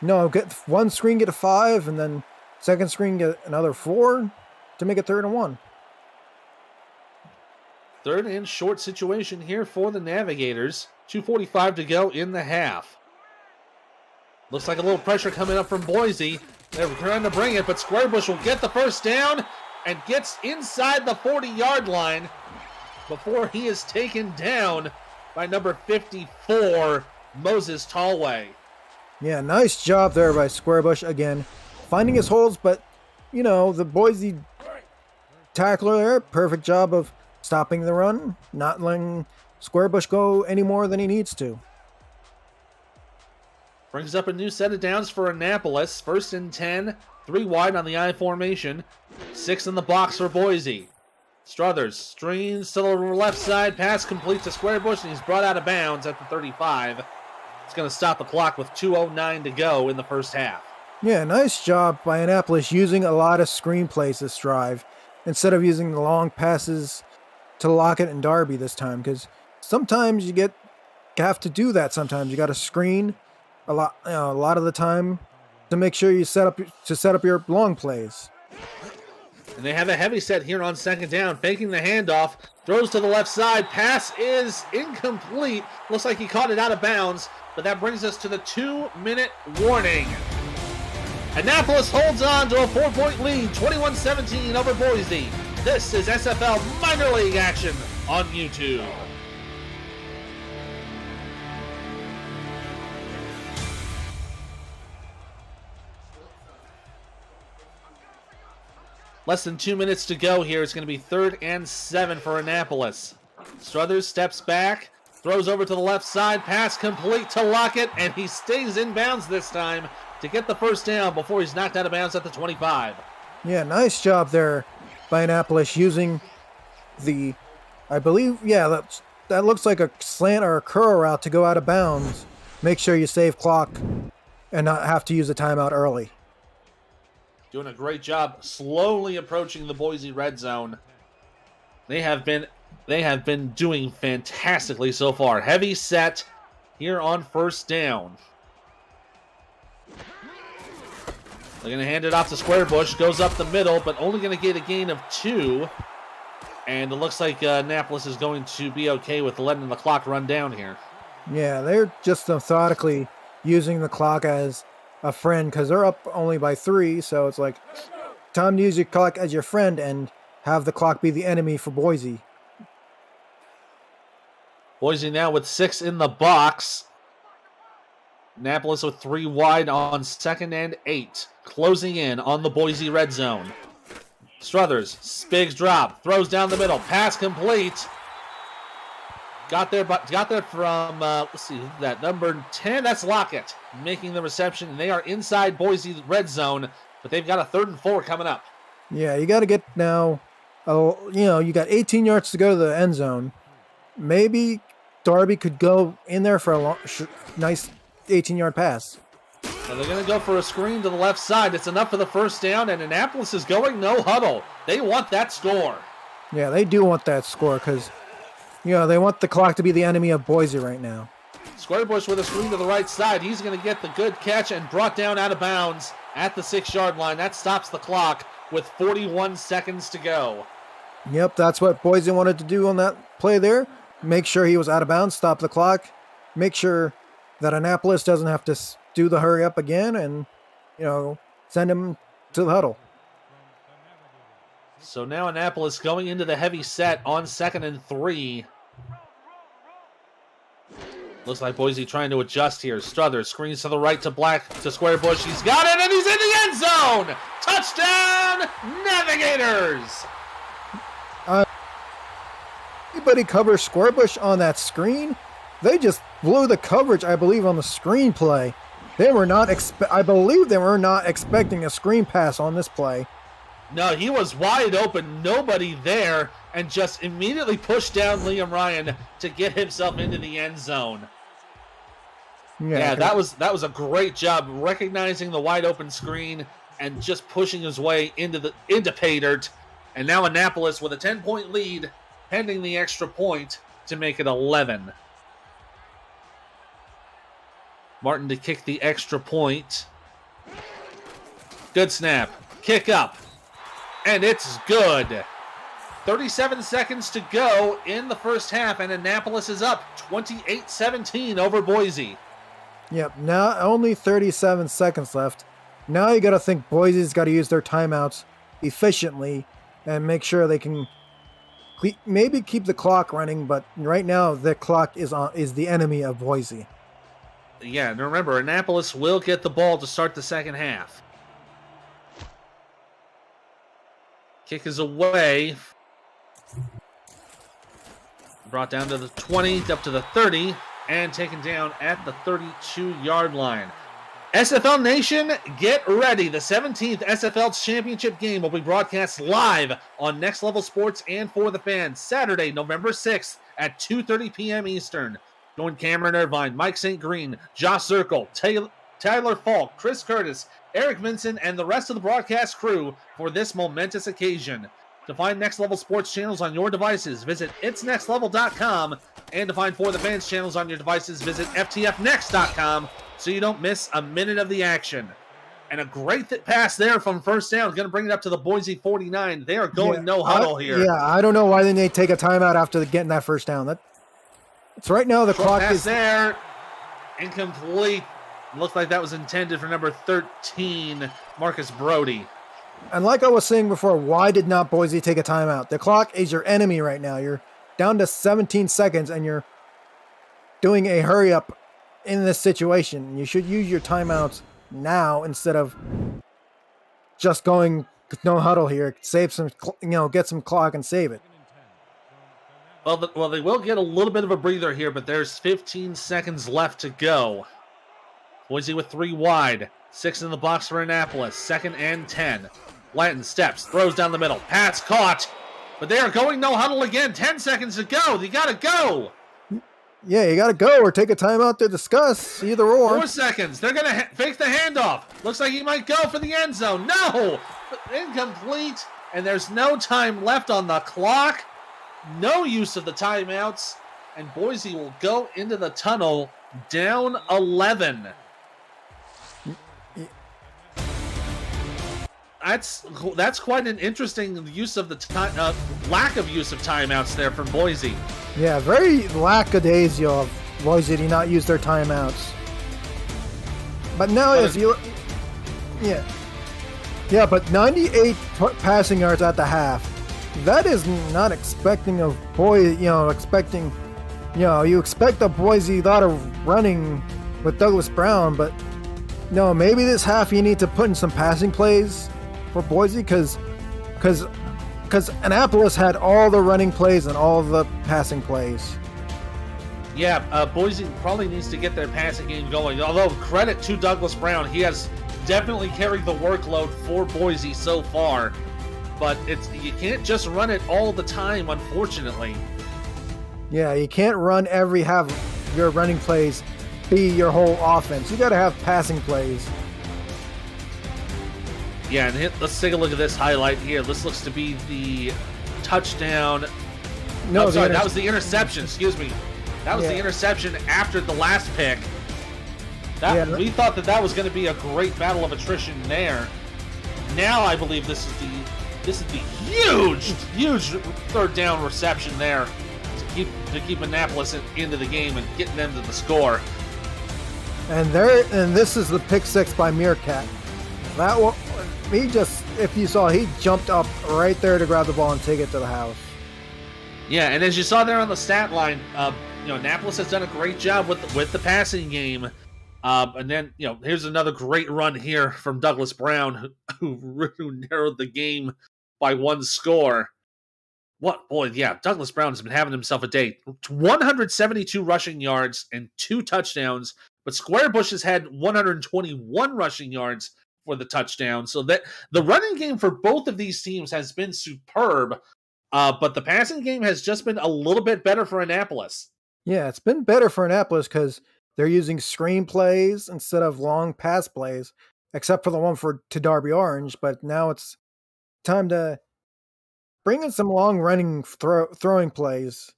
Speaker 2: get 1 screen, get a 5, and then 2nd screen, get another 4 to make it 3rd and 1.
Speaker 1: 3rd and short situation here for the Navigators. 2:45 to go in the half. Looks like a little pressure coming up from Boise. They're trying to bring it, but Squarebush will get the first down and gets inside the 40-yard line before he is taken down by number 54, Moses Tallway.
Speaker 2: Yeah, nice job there by Squarebush again, finding his holes, but, the Boise tackler there, perfect job of stopping the run, not letting Squarebush go any more than he needs to.
Speaker 1: Brings up a new set of downs for Annapolis. 1st and 10, 3 wide on the I formation, 6 in the box for Boise. Struthers streams to the left side, pass complete to Squarebush, and he's brought out of bounds at the 35. It's going to stop the clock with 2:09 to go in the first half.
Speaker 2: Yeah, nice job by Annapolis using a lot of screen plays this drive instead of using the long passes to Lockett and Darby this time, because sometimes you have to do that sometimes. You got to screen a lot of the time to make sure you set up your long plays.
Speaker 1: And they have a heavy set here on second down, faking the handoff, throws to the left side, pass is incomplete. Looks like he caught it out of bounds, but that brings us to the 2-minute warning. Annapolis holds on to a 4-point lead, 21-17 over Boise. This is SFL Minor League action on YouTube. Less than 2 minutes to go here. It's going to be 3rd and 7 for Annapolis. Struthers steps back, throws over to the left side, pass complete to Lockett, and he stays in bounds this time to get the first down before he's knocked out of bounds at the 25.
Speaker 2: Yeah, nice job there by Annapolis using the, I believe, yeah, that looks like a slant or a curl route to go out of bounds. Make sure you save clock and not have to use a timeout early.
Speaker 1: Doing a great job slowly approaching the Boise red zone. They have been doing fantastically so far. Heavy set here on first down. They're going to hand it off to Squarebush. Goes up the middle, but only going to get a gain of 2. And it looks like Annapolis is going to be okay with letting the clock run down here.
Speaker 2: Yeah, they're just methodically using the clock as a friend because they're up only by 3. So it's like time to use your clock as your friend and have the clock be the enemy for Boise.
Speaker 1: Boise now with 6 in the box. Annapolis with 3 wide on 2nd and 8. Closing in on the Boise red zone. Struthers, Spiggs drop, throws down the middle, pass complete. Got there from, let's see, that number 10, that's Lockett, making the reception. And they are inside Boise red zone, but they've got a 3rd and 4 coming up.
Speaker 2: Yeah, you got to get now, you got 18 yards to go to the end zone. Maybe Darby could go in there for a nice 18-yard pass.
Speaker 1: So they're going to go for a screen to the left side. It's enough for the first down, and Annapolis is going no huddle. They want that score.
Speaker 2: Yeah, they do want that score because, they want the clock to be the enemy of Boise right now.
Speaker 1: Squarebush with a screen to the right side. He's going to get the good catch and brought down out of bounds at the 6-yard line. That stops the clock with 41 seconds to go.
Speaker 2: Yep, that's what Boise wanted to do on that play there. Make sure he was out of bounds, stop the clock, make sure that Annapolis doesn't have to do the hurry up again and, send him to the huddle.
Speaker 1: So now Annapolis going into the heavy set on 2nd and 3. Looks like Boise trying to adjust here. Struthers screens to the right to Squarebush. He's got it and he's in the end zone. Touchdown, Navigators.
Speaker 2: Anybody cover Squarebush on that screen? They just blew the coverage, I believe, on the screen play. They were not expecting a screen pass on this play.
Speaker 1: No, he was wide open, nobody there, and just immediately pushed down Liam Ryan to get himself into the end zone. Yeah, that was a great job recognizing the wide open screen and just pushing his way into pay dirt. And now Annapolis with a 10-point lead, pending the extra point to make it 11. Martin to kick the extra point. Good snap. Kick up. And it's good. 37 seconds to go in the first half, and Annapolis is up 28-17 over Boise.
Speaker 2: Yep, now only 37 seconds left. Now you got to think Boise's got to use their timeouts efficiently and make sure they can maybe keep the clock running, but right now the clock is the enemy of Boise.
Speaker 1: Yeah, and remember, Annapolis will get the ball to start the second half. Kick is away. Brought down to the 20, up to the 30, and taken down at the 32-yard line. SFL Nation, get ready. The 17th SFL Championship game will be broadcast live on Next Level Sports and For the Fans, Saturday, November 6th at 2:30 p.m. Eastern. Join Cameron Irvine, Mike St. Green, Josh Zirkle, Tyler Falk, Chris Curtis, Eric Minson, and the rest of the broadcast crew for this momentous occasion. To find Next Level Sports channels on your devices, visit itsnextlevel.com. And to find For the Fans channels on your devices, visit ftfnext.com so you don't miss a minute of the action. And a great pass there from first down. Going to bring it up to the Boise 49. They are going no huddle here.
Speaker 2: Yeah, I don't know why they need to take a timeout after getting that first down. It's right now the clock is
Speaker 1: there. Incomplete. Looks like that was intended for number 13, Marcus Brody.
Speaker 2: And like I was saying before, why did not Boise take a timeout? The clock is your enemy right now. You're down to 17 seconds and you're doing a hurry up in this situation. You should use your timeouts now instead of just going no huddle here. Save some, get some clock and save it.
Speaker 1: Well, they will get a little bit of a breather here, but there's 15 seconds left to go. Boise with 3 wide, 6 in the box for Annapolis, 2nd and 10. Blanton steps, throws down the middle, pass caught, but they are going no huddle again. 10 seconds to go. You got to go.
Speaker 2: Yeah, you got to go or take a timeout to discuss, either or.
Speaker 1: 4 seconds. They're going to fake the handoff. Looks like he might go for the end zone. No! Incomplete. And there's no time left on the clock. No use of the timeouts. And Boise will go into the tunnel down 11. That's quite an interesting use of the lack of use of timeouts there from Boise.
Speaker 2: Yeah, very lackadaisical of Boise to not use their timeouts. But now but 98 passing yards at the half. That is not expecting of Boise. You expect a Boise lot of running with Douglas Brown, but no, maybe this half you need to put in some passing plays for Boise because Annapolis had all the running plays and all the passing plays.
Speaker 1: Yeah, Boise probably needs to get their passing game going. Although credit to Douglas Brown, he has definitely carried the workload for Boise so far. But you can't just run it all the time, unfortunately.
Speaker 2: Yeah, you can't run every half of your running plays be your whole offense. You got to have passing plays.
Speaker 1: Yeah, and let's take a look at this highlight here. This looks to be the touchdown. No, sorry, that was the interception. Excuse me. That was the interception after the last pick. We thought that was going to be a great battle of attrition there. Now I believe this is the huge third down reception there to keep Annapolis into the game and getting them to the score.
Speaker 2: And this is the pick 6 by Meerkat. That one, if you saw, he jumped up right there to grab the ball and take it to the house.
Speaker 1: Yeah, and as you saw there on the stat line, Annapolis has done a great job with the passing game. And then, here's another great run here from Douglas Brown, who narrowed the game by 1 score. Douglas Brown has been having himself a day. 172 rushing yards and 2 touchdowns, but Squarebush has had 121 rushing yards for the touchdown. So that the running game for both of these teams has been superb, but the passing game has just been a little bit better for Annapolis.
Speaker 2: Yeah, it's been better for Annapolis because they're using screen plays instead of long pass plays, except for the one to Darby Orange. But now it's time to bring in some long running throwing plays,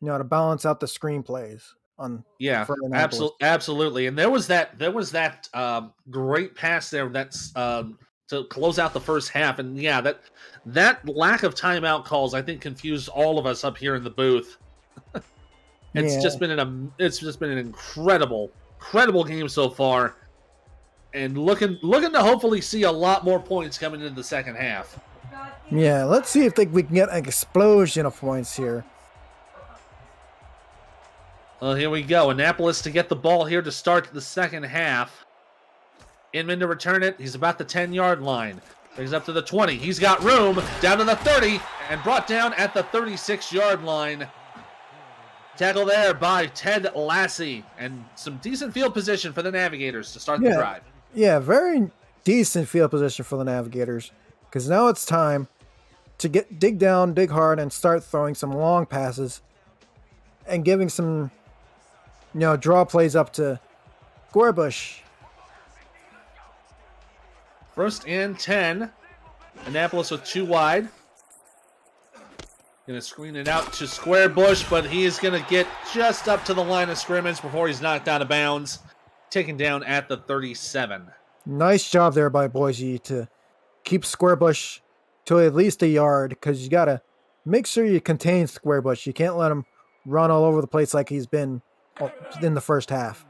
Speaker 2: to balance out the screen plays.
Speaker 1: Absolutely. And there was that great pass there that's to close out the first half. And that lack of timeout calls, I think, confused all of us up here in the booth. It's just been an incredible game so far, and looking to hopefully see a lot more points coming into the second half.
Speaker 2: Yeah, let's see if we can get an explosion of points here.
Speaker 1: Well, here we go. Annapolis to get the ball here to start the second half. Inman to return it. He's about the 10-yard line. Brings up to the 20. He's got room. Down to the 30 and brought down at the 36-yard line. Tackle there by Ted Lassie. And some decent field position for the Navigators to start the drive.
Speaker 2: Yeah, very decent field position for the Navigators. Because now it's time to dig down, dig hard, and start throwing some long passes. And giving some, draw plays up to Squarebush.
Speaker 1: 1st and 10. Annapolis with 2 wide. Going to screen it out to Squarebush, but he is going to get just up to the line of scrimmage before he's knocked out of bounds. Taken down at the 37.
Speaker 2: Nice job there by Boise to keep Squarebush to at least a yard, because you got to make sure you contain Squarebush. You can't let him run all over the place like he's been in the first half.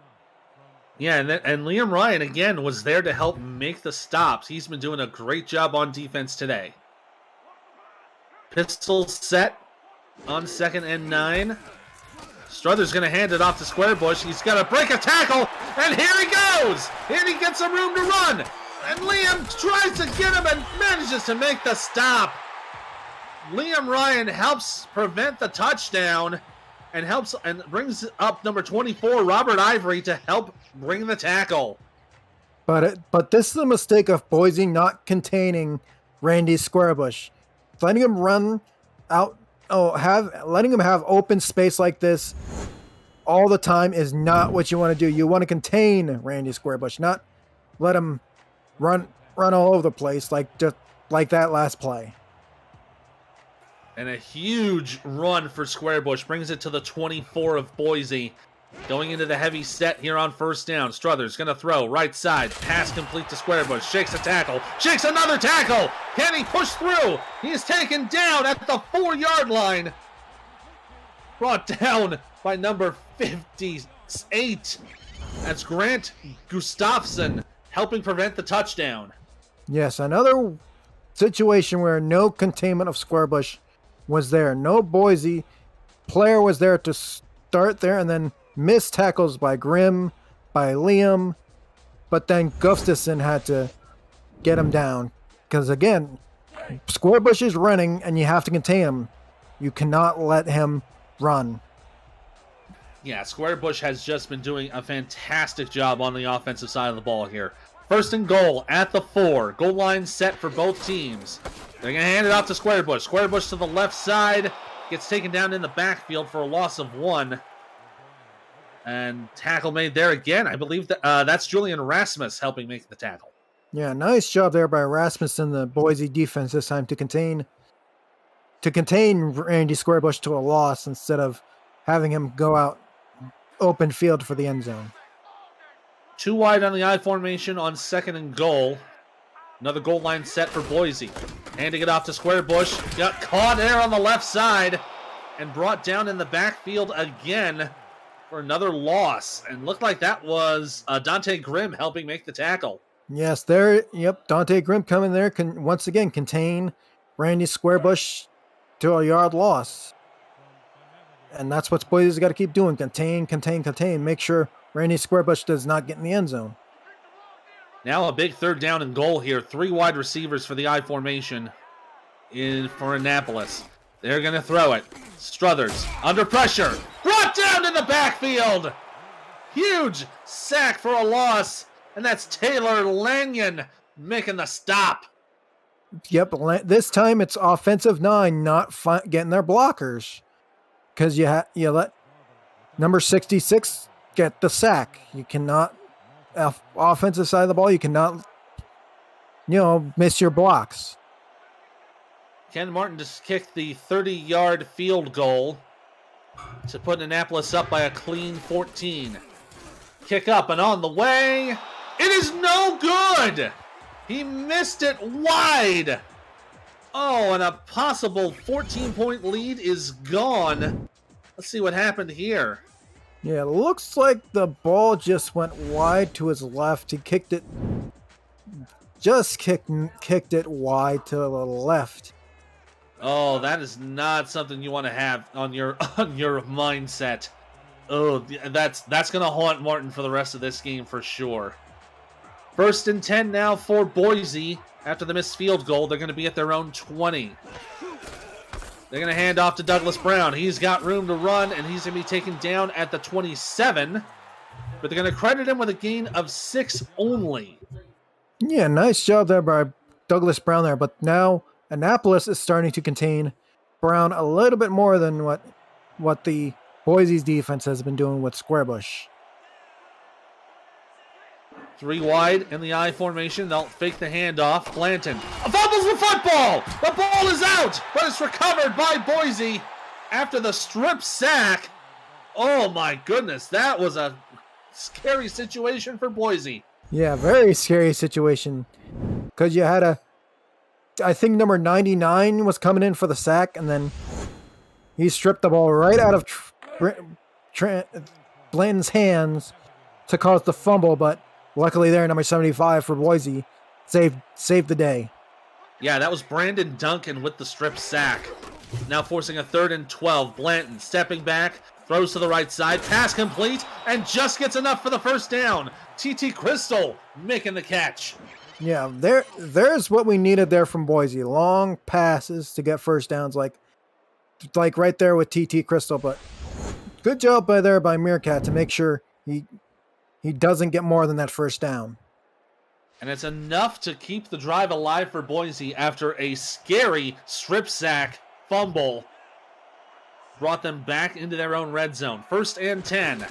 Speaker 1: Yeah, and Liam Ryan, again, was there to help make the stops. He's been doing a great job on defense today. Pistol set on 2nd and 9. Struther's going to hand it off to Squarebush. He's going to break a tackle, and here he goes! And he gets some room to run! And Liam tries to get him and manages to make the stop. Liam Ryan helps prevent the touchdown and brings up number 24, Robert Ivory, to help bring the tackle.
Speaker 2: But this is a mistake of Boise not containing Randy Squarebush. Letting him run out, letting him have open space like this all the time is not what you want to do. You want to contain Randy Squarebush, not let him run all over the place like that last play.
Speaker 1: And a huge run for Squarebush brings it to the 24 of Boise. Going into the heavy set here on 1st down. Struther's going to throw right side. Pass complete to Squarebush. Shakes a tackle. Shakes another tackle. Can he push through? He is taken down at the 4-yard line. Brought down by number 58. That's Grant Gustafson helping prevent the touchdown.
Speaker 2: Yes, another situation where no containment of Squarebush was there. No Boise player was there to start there, and then missed tackles by Grimm, by Liam, but then Gustafson had to get him down. Because again, Squarebush is running, and you have to contain him. You cannot let him run.
Speaker 1: Yeah, Squarebush has just been doing a fantastic job on the offensive side of the ball here. 1st and goal at the 4. Goal line set for both teams. They're going to hand it off to Squarebush. Squarebush to the left side. Gets taken down in the backfield for a loss of 1. And tackle made there again. I believe that's Julian Rasmus helping make the tackle.
Speaker 2: Yeah, nice job there by Rasmus and the Boise defense this time to contain Randy Squarebush to a loss instead of having him go out open field for the end zone.
Speaker 1: 2 wide on the I formation on 2nd and goal. Another goal line set for Boise. Handing it off to Squarebush. Got caught there on the left side and brought down in the backfield again for another loss. And looked like that was Dante Grimm helping make the tackle.
Speaker 2: Yes, Dante Grimm coming there can once again contain Randy Squarebush to a yard loss. And that's what Boise's got to keep doing. Contain. Make sure Randy Squarebush does not get in the end zone.
Speaker 1: Now a big 3rd down and goal here. 3 wide receivers for the I formation for Annapolis. They're going to throw it. Struthers under pressure. Brought down in the backfield. Huge sack for a loss. And that's Taylor Lanyon making the stop.
Speaker 2: Yep, this time it's offensive 9 not getting their blockers. Because you let number 66 get the sack. You cannot, offensive side of the ball, you cannot, miss your blocks.
Speaker 1: Ken Martin just kicked the 30-yard field goal to put Annapolis up by a clean 14. Kick up and on the way. It is no good. He missed it wide. Oh, and a possible 14-point lead is gone. Let's see what happened here.
Speaker 2: Yeah, it looks like the ball just went wide to his left. He kicked it wide to the left.
Speaker 1: Oh, that is not something you want to have on your mindset. Oh, that's going to haunt Martin for the rest of this game for sure. 1st and 10 now for Boise. After the missed field goal, they're going to be at their own 20. They're going to hand off to Douglas Brown. He's got room to run, and he's going to be taken down at the 27. But they're going to credit him with a gain of 6 only.
Speaker 2: Yeah, nice job there by Douglas Brown there. But now Annapolis is starting to contain Brown a little bit more than what the Boise's defense has been doing with Squarebush.
Speaker 1: 3 wide in the I formation. They'll fake the handoff. Blanton fumbles the football. The ball is out, but it's recovered by Boise after the strip sack. Oh my goodness, that was a scary situation for Boise.
Speaker 2: Yeah, very scary situation. Because you had I think number 99 was coming in for the sack, and then he stripped the ball right out of Blanton's hands to cause the fumble, but luckily there, number 75 for Boise saved the day.
Speaker 1: Yeah, that was Brandon Duncan with the strip sack. Now forcing a 3rd and 12. Blanton stepping back, throws to the right side, pass complete, and just gets enough for the first down. TT Crystal making the catch.
Speaker 2: Yeah, there's what we needed there from Boise. Long passes to get first downs, like right there with TT Crystal. But good job by Meerkat to make sure he doesn't get more than that first down.
Speaker 1: And it's enough to keep the drive alive for Boise after a scary strip sack fumble. Brought them back into their own red zone. 1st and 10.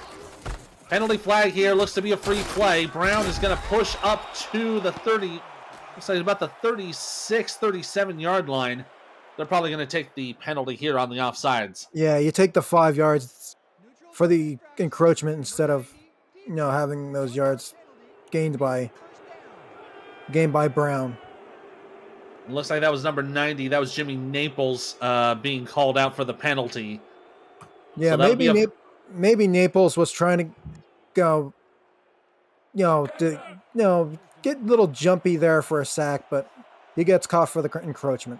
Speaker 1: Penalty flag here. Looks to be a free play. Brown is going to push up to the 30. Looks like about the 36, 37 yard line. They're probably going to take the penalty here on the offsides.
Speaker 2: Yeah, you take the 5 yards for the encroachment instead of having those yards gained by Brown.
Speaker 1: It looks like that was number 90. That was Jimmy Naples being called out for the penalty.
Speaker 2: Yeah, so maybe Naples was trying to go, get a little jumpy there for a sack, but he gets caught for the encroachment.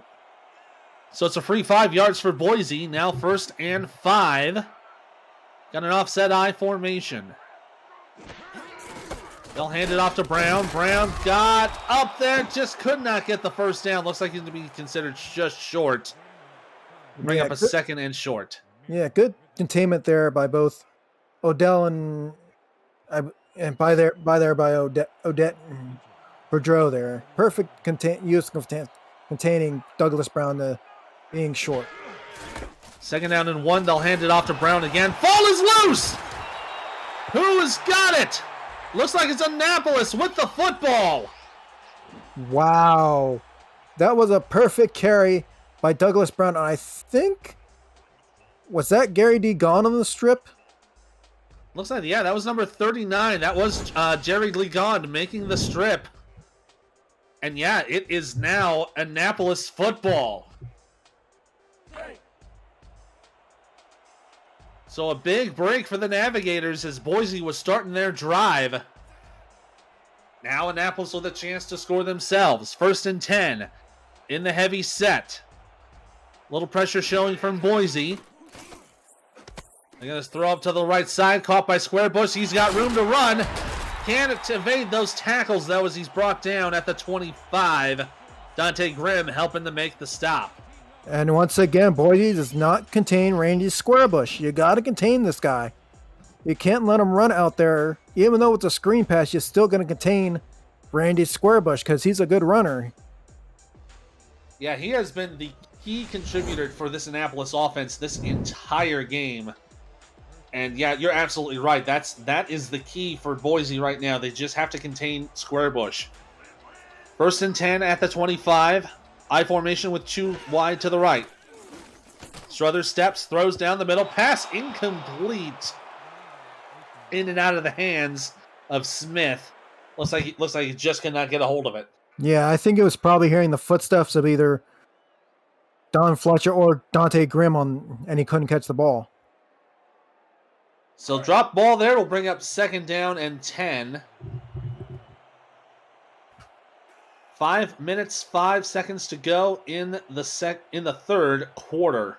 Speaker 1: So it's a free 5 yards for Boise. Now 1st and 5. Got an offset I formation. They'll hand it off to Brown. Brown got up there, just could not get the first down. Looks like he's going to be considered just short. Bring up a 2nd and short.
Speaker 2: Yeah, good containment there by both Odell and Odette and Boudreaux there. Perfect use of containing Douglas Brown to being short.
Speaker 1: 2nd down and 1. They'll hand it off to Brown again. Ball is loose! Who has got it? Looks like it's Annapolis with the football.
Speaker 2: Wow. That was a perfect carry by Douglas Brown. And I think, was that Gary D. Gone on the strip?
Speaker 1: Looks like, yeah, that was number 39. That was Jerry Legond making the strip. And yeah, it is now Annapolis football. So a big break for the Navigators as Boise was starting their drive. Now Annapolis with a chance to score themselves. 1st and 10 in the heavy set. Little pressure showing from Boise. They're going to throw up to the right side. Caught by Squarebush. He's got room to run. Can't evade those tackles, though, as he's brought down at the 25. Dante Grimm helping to make the stop.
Speaker 2: And once again, Boise does not contain Randy Squarebush. You got to contain this guy. You can't let him run out there. Even though it's a screen pass, you're still going to contain Randy Squarebush because he's a good runner.
Speaker 1: Yeah, he has been the key contributor for this Annapolis offense this entire game. And yeah, you're absolutely right. That is the key for Boise right now. They just have to contain Squarebush. 1st and 10 at the 25. I formation with 2 wide to the right. Struthers steps, throws down the middle. Pass incomplete. In and out of the hands of Smith. Looks like he just cannot get a hold of it.
Speaker 2: Yeah, I think it was probably hearing the footsteps of either Don Fletcher or Dante Grimm and he couldn't catch the ball.
Speaker 1: So drop ball there will bring up 2nd down and 10. 5 minutes, 5 seconds to go in the 3rd quarter.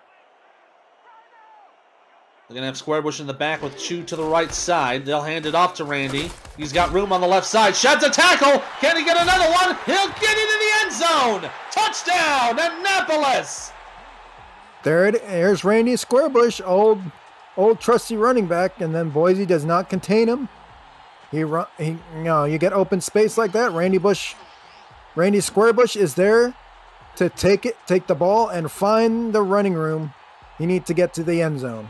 Speaker 1: They're going to have Squarebush in the back with 2 to the right side. They'll hand it off to Randy. He's got room on the left side. Sheds a tackle. Can he get another one? He'll get into the end zone. Touchdown, Annapolis.
Speaker 2: There's Randy Squarebush, old trusty running back, and then Boise does not contain him. You get open space like that. Randy Squarebush is there to take the ball and find the running room. You need to get to the end zone.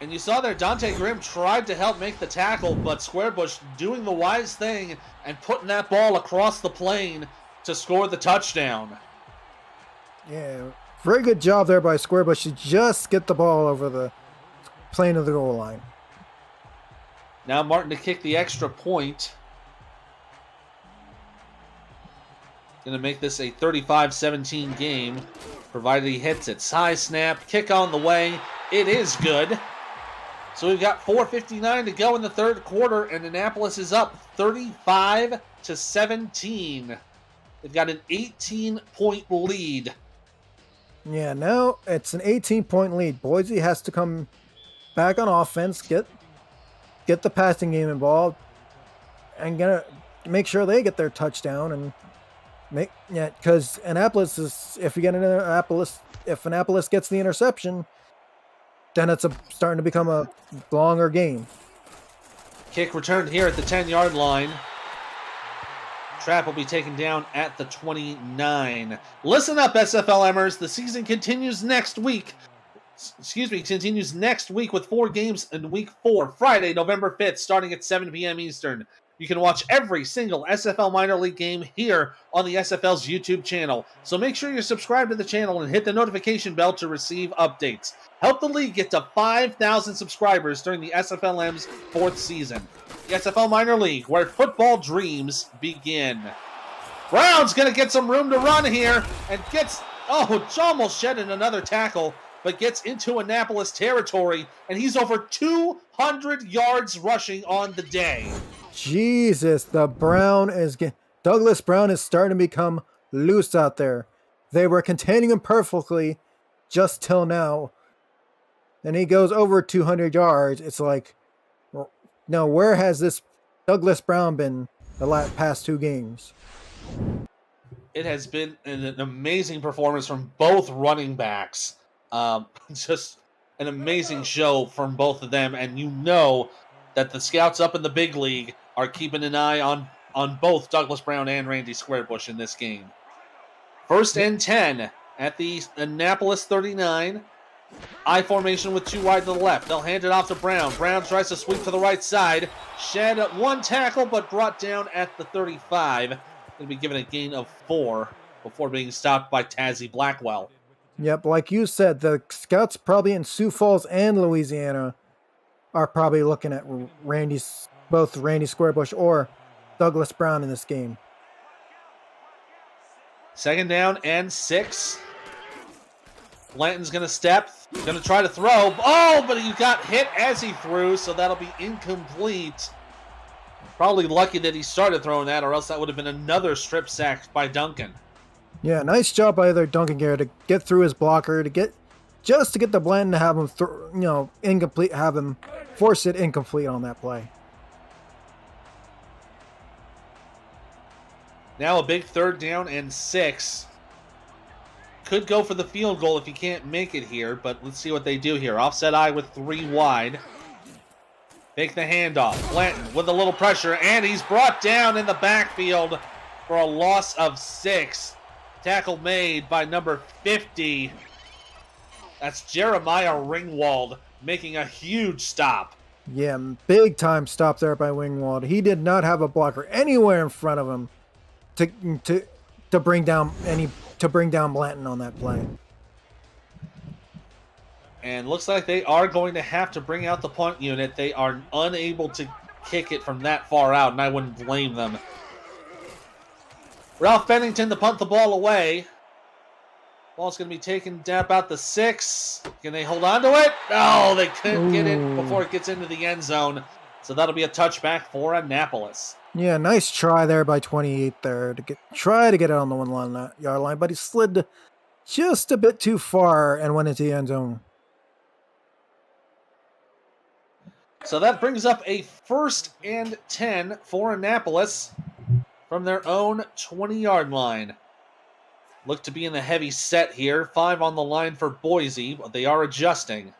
Speaker 1: And you saw there, Dante Grimm tried to help make the tackle, but Squarebush doing the wise thing and putting that ball across the plane to score the touchdown.
Speaker 2: Yeah, very good job there by Squarebush to just get the ball over the plane of the goal line.
Speaker 1: Now Martin to kick the extra point. Going to make this a 35-17 game, provided he hits it. High snap, kick on the way. It is good. So we've got 4:59 to go in the third quarter, and Annapolis is up 35-17. They've got an 18-point lead.
Speaker 2: Yeah, now it's an 18-point lead. Boise has to come back on offense, get the passing game involved, and gonna make sure they get their touchdown and because Annapolis is if Annapolis gets the interception, then it's starting to become a longer game.
Speaker 1: Kick returned here at the 10-yard line. Trap will be taken down at the 29. Listen up, SFLmers. The season continues next week. Continues next week with 4 games in week 4, Friday, November 5th, starting at 7 p.m. Eastern. You can watch every single SFL minor league game here on the SFL's YouTube channel. So make sure you're subscribed to the channel and hit the notification bell to receive updates. Help the league get to 5,000 subscribers during the SFLm's 4th season. The SFL Minor League, where football dreams begin. Brown's going to get some room to run here and almost shedding another tackle, but gets into Annapolis territory, and he's over 200 yards rushing on the day.
Speaker 2: Jesus, Douglas Brown is starting to become loose out there. They were containing him perfectly just till now. And he goes over 200 yards. It's like, now where has this Douglas Brown been the past 2 games?
Speaker 1: It has been an amazing performance from both running backs. Just an amazing show from both of them. And you know that the scouts up in the big league are keeping an eye on both Douglas Brown and Randy Squarebush in this game. 1st and 10 at the Annapolis 39. I formation with 2 wide to the left. They'll hand it off to Brown. Brown tries to sweep to the right side. Shed 1 tackle, but brought down at the 35. Going to be given a gain of 4 before being stopped by Tazzy Blackwell.
Speaker 2: Yep, like you said, the scouts probably in Sioux Falls and Louisiana are probably looking at both Randy Squarebush or Douglas Brown in this game.
Speaker 1: 2nd down and 6. Blanton's going to step, going to try to throw. Oh, but he got hit as he threw, so that'll be incomplete. Probably lucky that he started throwing that, or else that would have been another strip sack by Duncan.
Speaker 2: Yeah, nice job by either Duncan Garrett to get through his blocker, to get the Blanton to have him, incomplete, have him force it incomplete on that play.
Speaker 1: Now a big 3rd down and 6. Could go for the field goal if he can't make it here, but let's see what they do here. Offset I with 3 wide. Fake the handoff. Blanton with a little pressure, and he's brought down in the backfield for a loss of 6. Tackle made by number 50. That's Jeremiah Ringwald making a huge stop.
Speaker 2: Yeah, big time stop there by Ringwald. He did not have a blocker anywhere in front of him to bring down Blanton on that play.
Speaker 1: And looks like they are going to have to bring out the punt unit. They are unable to kick it from that far out, and I wouldn't blame them. Ralph Bennington to punt the ball away. Ball's going to be taken down about the 6. Can they hold on to it? No, they couldn't get it before it gets into the end zone. So that'll be a touchback for Annapolis.
Speaker 2: Yeah, nice try there by 28 there to try to get it on the 1 yard line, but he slid just a bit too far and went into the end zone.
Speaker 1: So that brings up a 1st and 10 for Annapolis from their own 20-yard line. Look to be in the heavy set here. 5 on the line for Boise, but they are adjusting.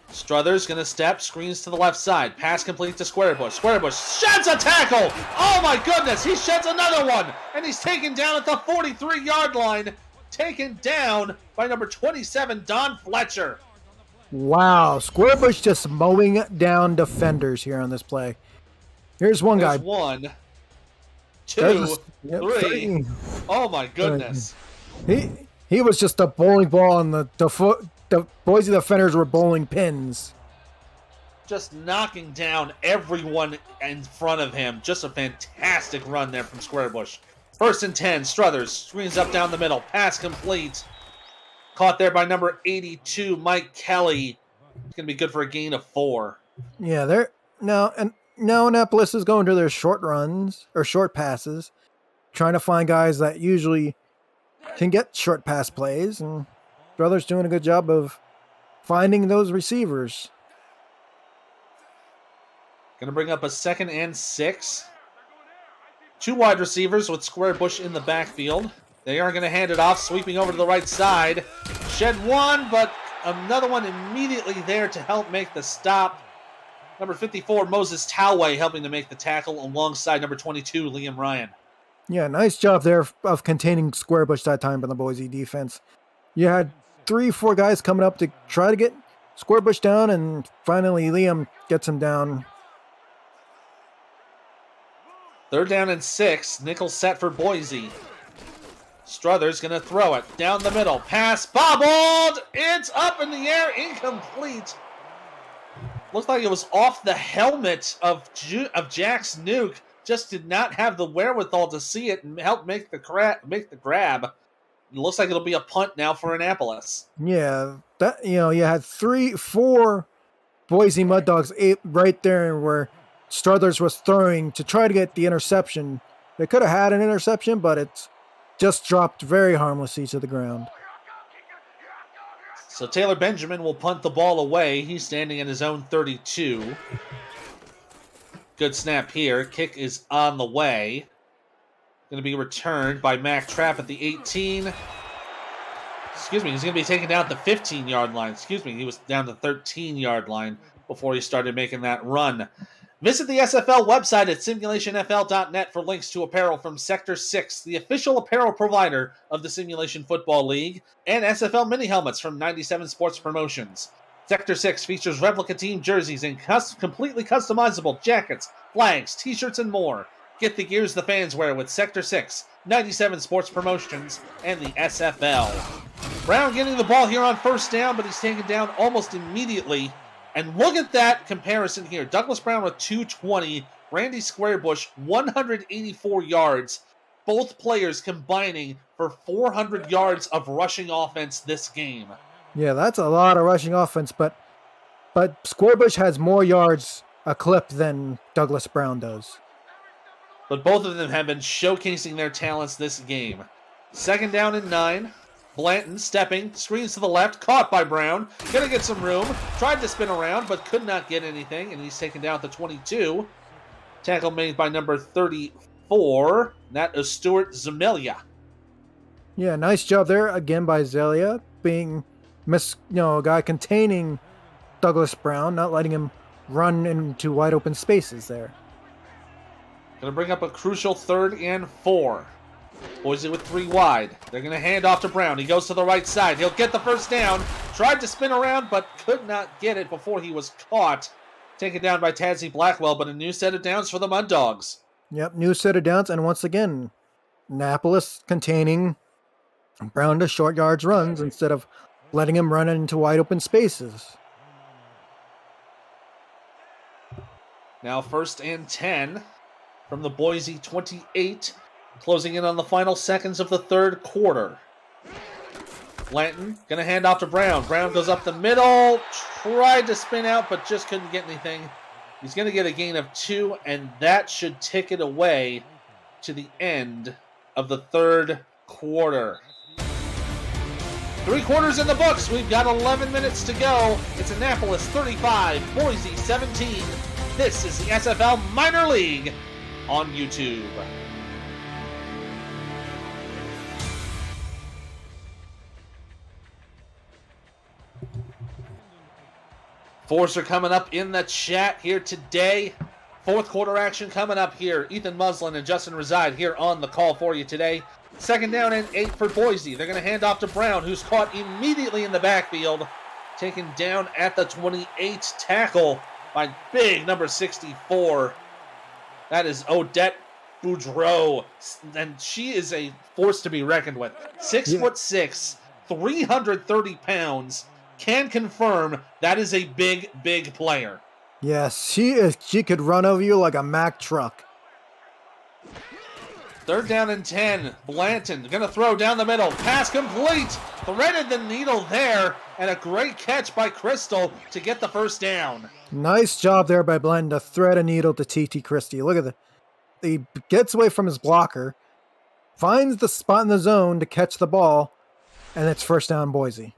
Speaker 1: Struthers going to step, screens to the left side. Pass complete to Squarebush. Squarebush sheds a tackle! Oh my goodness, he sheds another one! And he's taken down at the 43-yard line taken down by number 27, Don Fletcher.
Speaker 2: Wow, Squarebush just mowing down defenders here on this play. Here's one
Speaker 1: There's
Speaker 2: guy.
Speaker 1: 1, 2,
Speaker 2: Yep,
Speaker 1: 3. Oh my goodness.
Speaker 2: He was just a bowling ball, and the Boise defenders were bowling pins.
Speaker 1: Just knocking down everyone in front of him. Just a fantastic run there from Squarebush. 1st and 10, Struthers screens up down the middle. Pass complete. Caught there by number 82, Mike Kelly. It's going to be good for a gain of 4.
Speaker 2: Yeah, now Annapolis is going to their short runs or short passes, trying to find guys that usually can get short pass plays, and Struthers doing a good job of finding those receivers.
Speaker 1: Going to bring up a 2nd and 6. 2 wide receivers with Squarebush in the backfield. They are going to hand it off, sweeping over to the right side. Shed 1, but another one immediately there to help make the stop. Number 54, Moses Talway, helping to make the tackle alongside number 22, Liam Ryan.
Speaker 2: Yeah, nice job there of containing Squarebush that time by the Boise defense. You had 3-4 guys coming up to try to get Squarebush down, and finally Liam gets him down.
Speaker 1: 3rd down and 6. Nickel set for Boise. Struthers going to throw it down the middle. Pass bobbled. It's up in the air. Incomplete. Looked like it was off the helmet of Jax Nuke. Just did not have the wherewithal to see it and help make the grab. It looks like it'll be a punt now for Annapolis.
Speaker 2: Yeah, you had 3-4 Boise Mud Dogs right there where Struthers was throwing to try to get the interception. They could have had an interception, but it's just dropped very harmlessly to the ground.
Speaker 1: So Taylor Benjamin will punt the ball away. He's standing in his own 32. Good snap here. Kick is on the way. Going to be returned by Mac Trapp at the 18. Excuse me, he's going to be taken down at the 15-yard line. Excuse me, he was down the 13-yard line before he started making that run. Visit the SFL website at simulationfl.net for links to apparel from Sector 6, the official apparel provider of the Simulation Football League, and SFL mini helmets from 97 Sports Promotions. Sector 6 features replica team jerseys and completely customizable jackets, flags, t-shirts, and more. Get the gears the fans wear with Sector 6, 97 Sports Promotions, and the SFL. Brown getting the ball here on 1st down, but he's taken down almost immediately. And look at that comparison here. Douglas Brown with 220, Randy Squarebush 184 yards. Both players combining for 400 yards of rushing offense this game.
Speaker 2: Yeah, that's a lot of rushing offense, but Squarebush has more yards a clip than Douglas Brown does.
Speaker 1: But both of them have been showcasing their talents this game. 2nd down and 9. Blanton stepping, screens to the left, caught by Brown. Gonna get some room. Tried to spin around, but could not get anything, and he's taken down at the 22. Tackle made by number 34. That is Stuart Zemelia.
Speaker 2: Yeah, nice job there again by Zelia, being a guy containing Douglas Brown, not letting him run into wide open spaces there.
Speaker 1: Gonna bring up a crucial 3rd and 4. Boise with 3 wide. They're going to hand off to Brown. He goes to the right side. He'll get the 1st down. Tried to spin around, but could not get it before he was caught. Taken down by Tadsy Blackwell, but a new set of downs for the Mud Dogs.
Speaker 2: Yep, new set of downs, and once again, Annapolis containing Brown to short yards runs instead of letting him run into wide open spaces.
Speaker 1: Now 1st and 10 from the Boise 28. Closing in on the final seconds of the 3rd quarter. Blanton going to hand off to Brown. Brown goes up the middle. Tried to spin out, but just couldn't get anything. He's going to get a gain of 2, and that should tick it away to the end of the 3rd quarter. 3 quarters in the books. We've got 11 minutes to go. It's Annapolis 35, Boise 17. This is the SFL Minor League on YouTube. Forcer coming up in the chat here today. 4th quarter action coming up here. Ethan Muslin and Justin Reside here on the call for you today. Second down and 8 for Boise. They're going to hand off to Brown, who's caught immediately in the backfield. Taken down at the 28, tackle by big number 64. That is Odette Boudreau, and she is a force to be reckoned with. 6'6", 330 pounds. Can confirm that is a big, big player.
Speaker 2: Yes, she is. She could run over you like a Mack truck.
Speaker 1: Third down and 10. Blanton going to throw down the middle. Pass complete. Threaded the needle there. And a great catch by Crystal to get the first down.
Speaker 2: Nice job there by Blanton to thread a needle to TT Christie. Look at that. He gets away from his blocker, finds the spot in the zone to catch the ball, and it's first down Boise.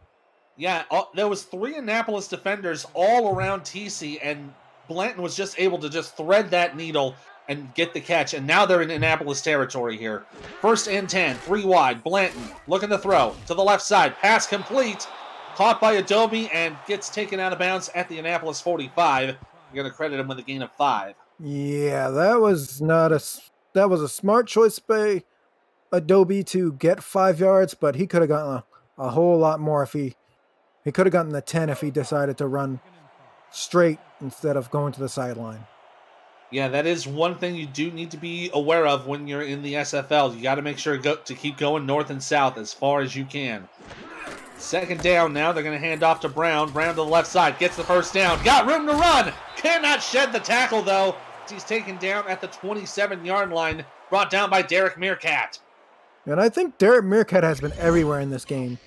Speaker 1: Yeah, there was 3 Annapolis defenders all around TC, and Blanton was just able to just thread that needle and get the catch, and now they're in Annapolis territory here. First and 10, 3 wide. Blanton looking to throw to the left side. Pass complete. Caught by Adobe and gets taken out of bounds at the Annapolis 45. You're going to credit him with a gain of 5.
Speaker 2: Yeah, that was a smart choice by Adobe to get 5 yards, but he could have gotten a whole lot more if he could have gotten the 10 if he decided to run straight instead of going to the sideline.
Speaker 1: Yeah, that is one thing you do need to be aware of when you're in the SFL. You got to make sure to keep going north and south as far as you can. Second down now. They're going to hand off to Brown. Brown to the left side. Gets the first down. Got room to run. Cannot shed the tackle, though. He's taken down at the 27-yard line. Brought down by Derek Meerkat.
Speaker 2: And I think Derek Meerkat has been everywhere in this game.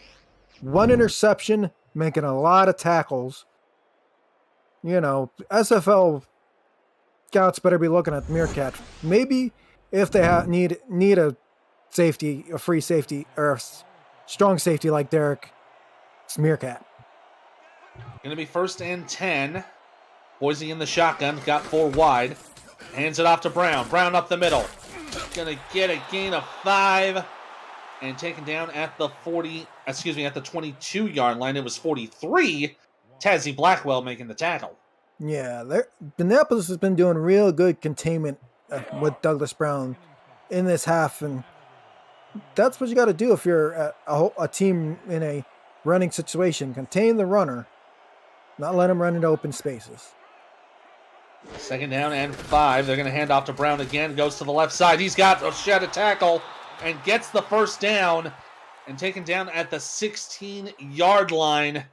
Speaker 2: 1 interception, making a lot of tackles. You know, SFL scouts better be looking at Meerkat. Maybe if they need a safety, a free safety, or a strong safety like Derek, it's Meerkat.
Speaker 1: Going to be first and 10. Boise in the shotgun, got 4 wide. Hands it off to Brown. Brown up the middle. Going to get a gain of 5. And taken down at the 22-yard line. It was 43. Tazzy Blackwell making the tackle.
Speaker 2: Yeah, Annapolis has been doing real good containment with Douglas Brown in this half, and that's what you got to do if you're a team in a running situation. Contain the runner, not let him run into open spaces.
Speaker 1: Second down and 5. They're going to hand off to Brown again. Goes to the left side. He's got a shed a tackle and gets the first down and taken down at the 16-yard line.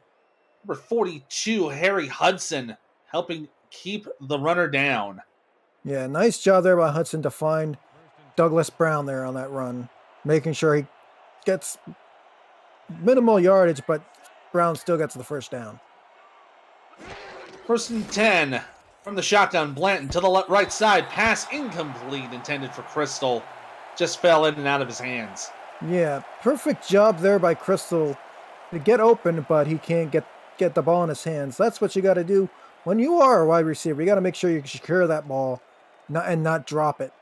Speaker 1: Number 42, Harry Hudson, helping keep the runner down.
Speaker 2: Yeah, nice job there by Hudson to find Douglas Brown there on that run, making sure he gets minimal yardage, but Brown still gets the first down.
Speaker 1: First and 10 from the shotgun. Blanton to the right side. Pass incomplete, intended for Crystal. Just fell in and out of his hands.
Speaker 2: Yeah, perfect job there by Crystal to get open, but he can't get the ball in his hands. That's what you got to do when you are a wide receiver. You got to make sure you secure that ball and not drop it.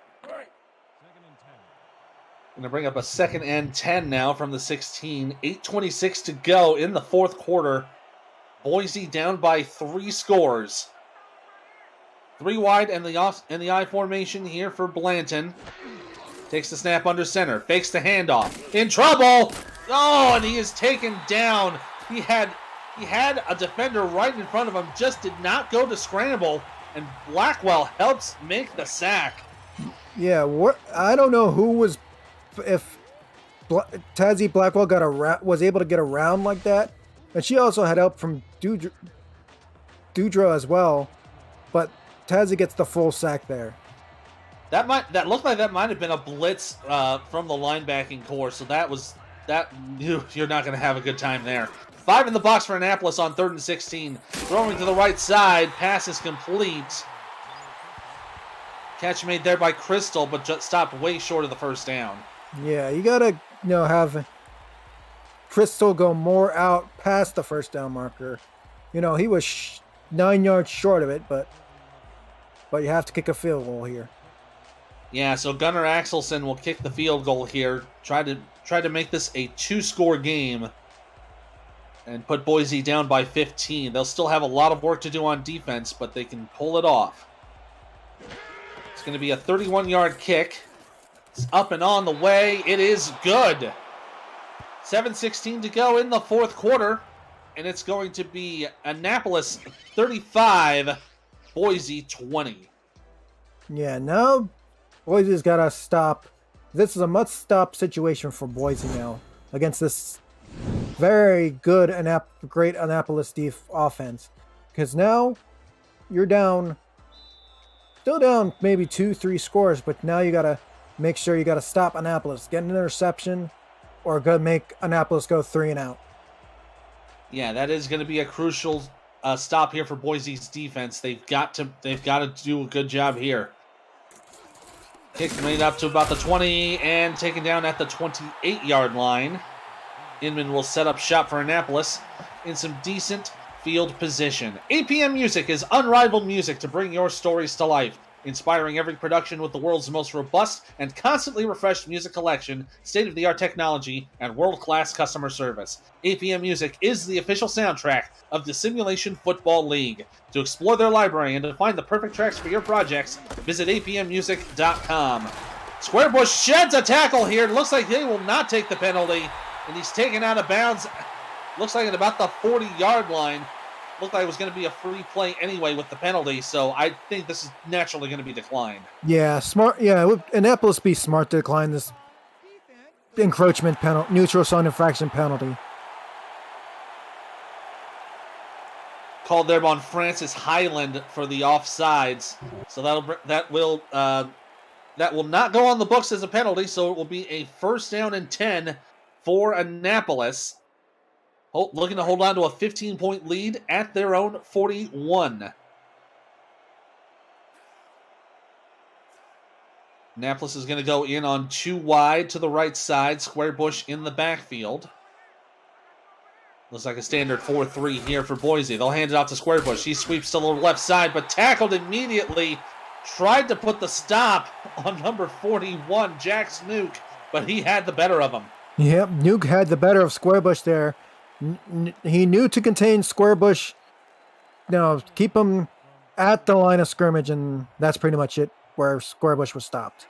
Speaker 1: Going to bring up a second and 10 now from the 16. 8:26 to go in the fourth quarter. Boise down by 3 scores. 3 wide and the I formation here for Blanton. Takes the snap under center. Fakes the handoff. In trouble! Oh, and he is taken down. He had a defender right in front of him. Just did not go to scramble. And Blackwell helps make the sack.
Speaker 2: Yeah, I don't know if Tazzy Blackwell was able to get around like that. And she also had help from Dudro as well. But Tazzy gets the full sack there.
Speaker 1: That looked like that might have been a blitz from the linebacking core. So you're not going to have a good time there. 5 in the box for Annapolis on 3rd and 16. Throwing to the right side. Pass is complete. Catch made there by Crystal, but just stopped way short of the first down.
Speaker 2: Yeah, you got to have Crystal go more out past the first down marker. He was 9 yards short of it, but you have to kick a field goal here.
Speaker 1: Yeah, so Gunnar Axelson will kick the field goal here. Try to make this a 2-score game and put Boise down by 15. They'll still have a lot of work to do on defense, but they can pull it off. It's going to be a 31-yard kick. It's up and on the way. It is good. 7:16 to go in the fourth quarter. And it's going to be Annapolis 35, Boise 20.
Speaker 2: Yeah, now Boise's got to stop. This is a must-stop situation for Boise now against this very good great Annapolis offense. Because now you're down, still down maybe 2-3 scores, but now you got to make sure you got to stop Annapolis, get an interception, or go make Annapolis go 3 and out.
Speaker 1: Yeah, that is going to be a crucial stop here for Boise's defense. They've got to do a good job here. Kick made up to about the 20 and taken down at the 28-yard line. Inman will set up shop for Annapolis in some decent field position. APM Music is unrivaled music to bring your stories to life, inspiring every production with the world's most robust and constantly refreshed music collection, state-of-the-art technology, and world-class customer service. APM Music is the official soundtrack of the Simulation Football League. To explore their library and to find the perfect tracks for your projects, visit apmmusic.com. Squarebush sheds a tackle here. Looks like they will not take the penalty, and he's taken out of bounds. Looks like at about the 40-yard line. Looked like it was going to be a free play anyway with the penalty, so I think this is naturally going to be declined.
Speaker 2: Yeah, smart. Yeah, would Annapolis be smart to decline this encroachment penalty, neutral zone infraction penalty?
Speaker 1: Called there on Francis Highland for the offsides, so that will not go on the books as a penalty. So it will be a 1st down and 10 for Annapolis. Looking to hold on to a 15-point lead at their own 41. Annapolis is going to go in on 2 wide to the right side. Squarebush in the backfield. Looks like a standard 4-3 here for Boise. They'll hand it off to Squarebush. He sweeps to the left side, but tackled immediately. Tried to put the stop on number 41, Jack Snook, but he had the better of him.
Speaker 2: Yep, Nuke had the better of Squarebush there. He knew to contain Squarebush, keep him at the line of scrimmage, and that's pretty much it where Squarebush was stopped.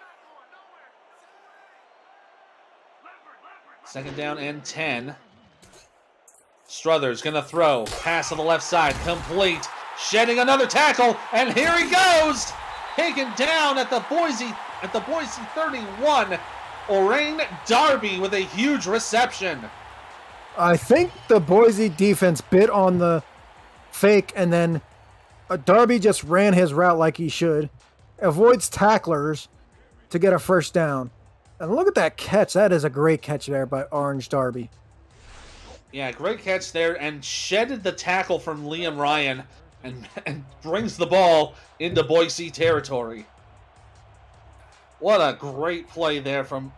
Speaker 1: 2nd down and 10. Struthers going to throw. Pass to the left side. Complete. Shedding another tackle, and here he goes! Taken down at the Boise 31. Orain Darby with a huge reception.
Speaker 2: I think the Boise defense bit on the fake, and then Darby just ran his route like he should. Avoids tacklers to get a 1st down. And look at that catch. That is a great catch there by Orange Darby.
Speaker 1: Yeah, great catch there, and shedded the tackle from Liam Ryan and brings the ball into Boise territory. What a great play there from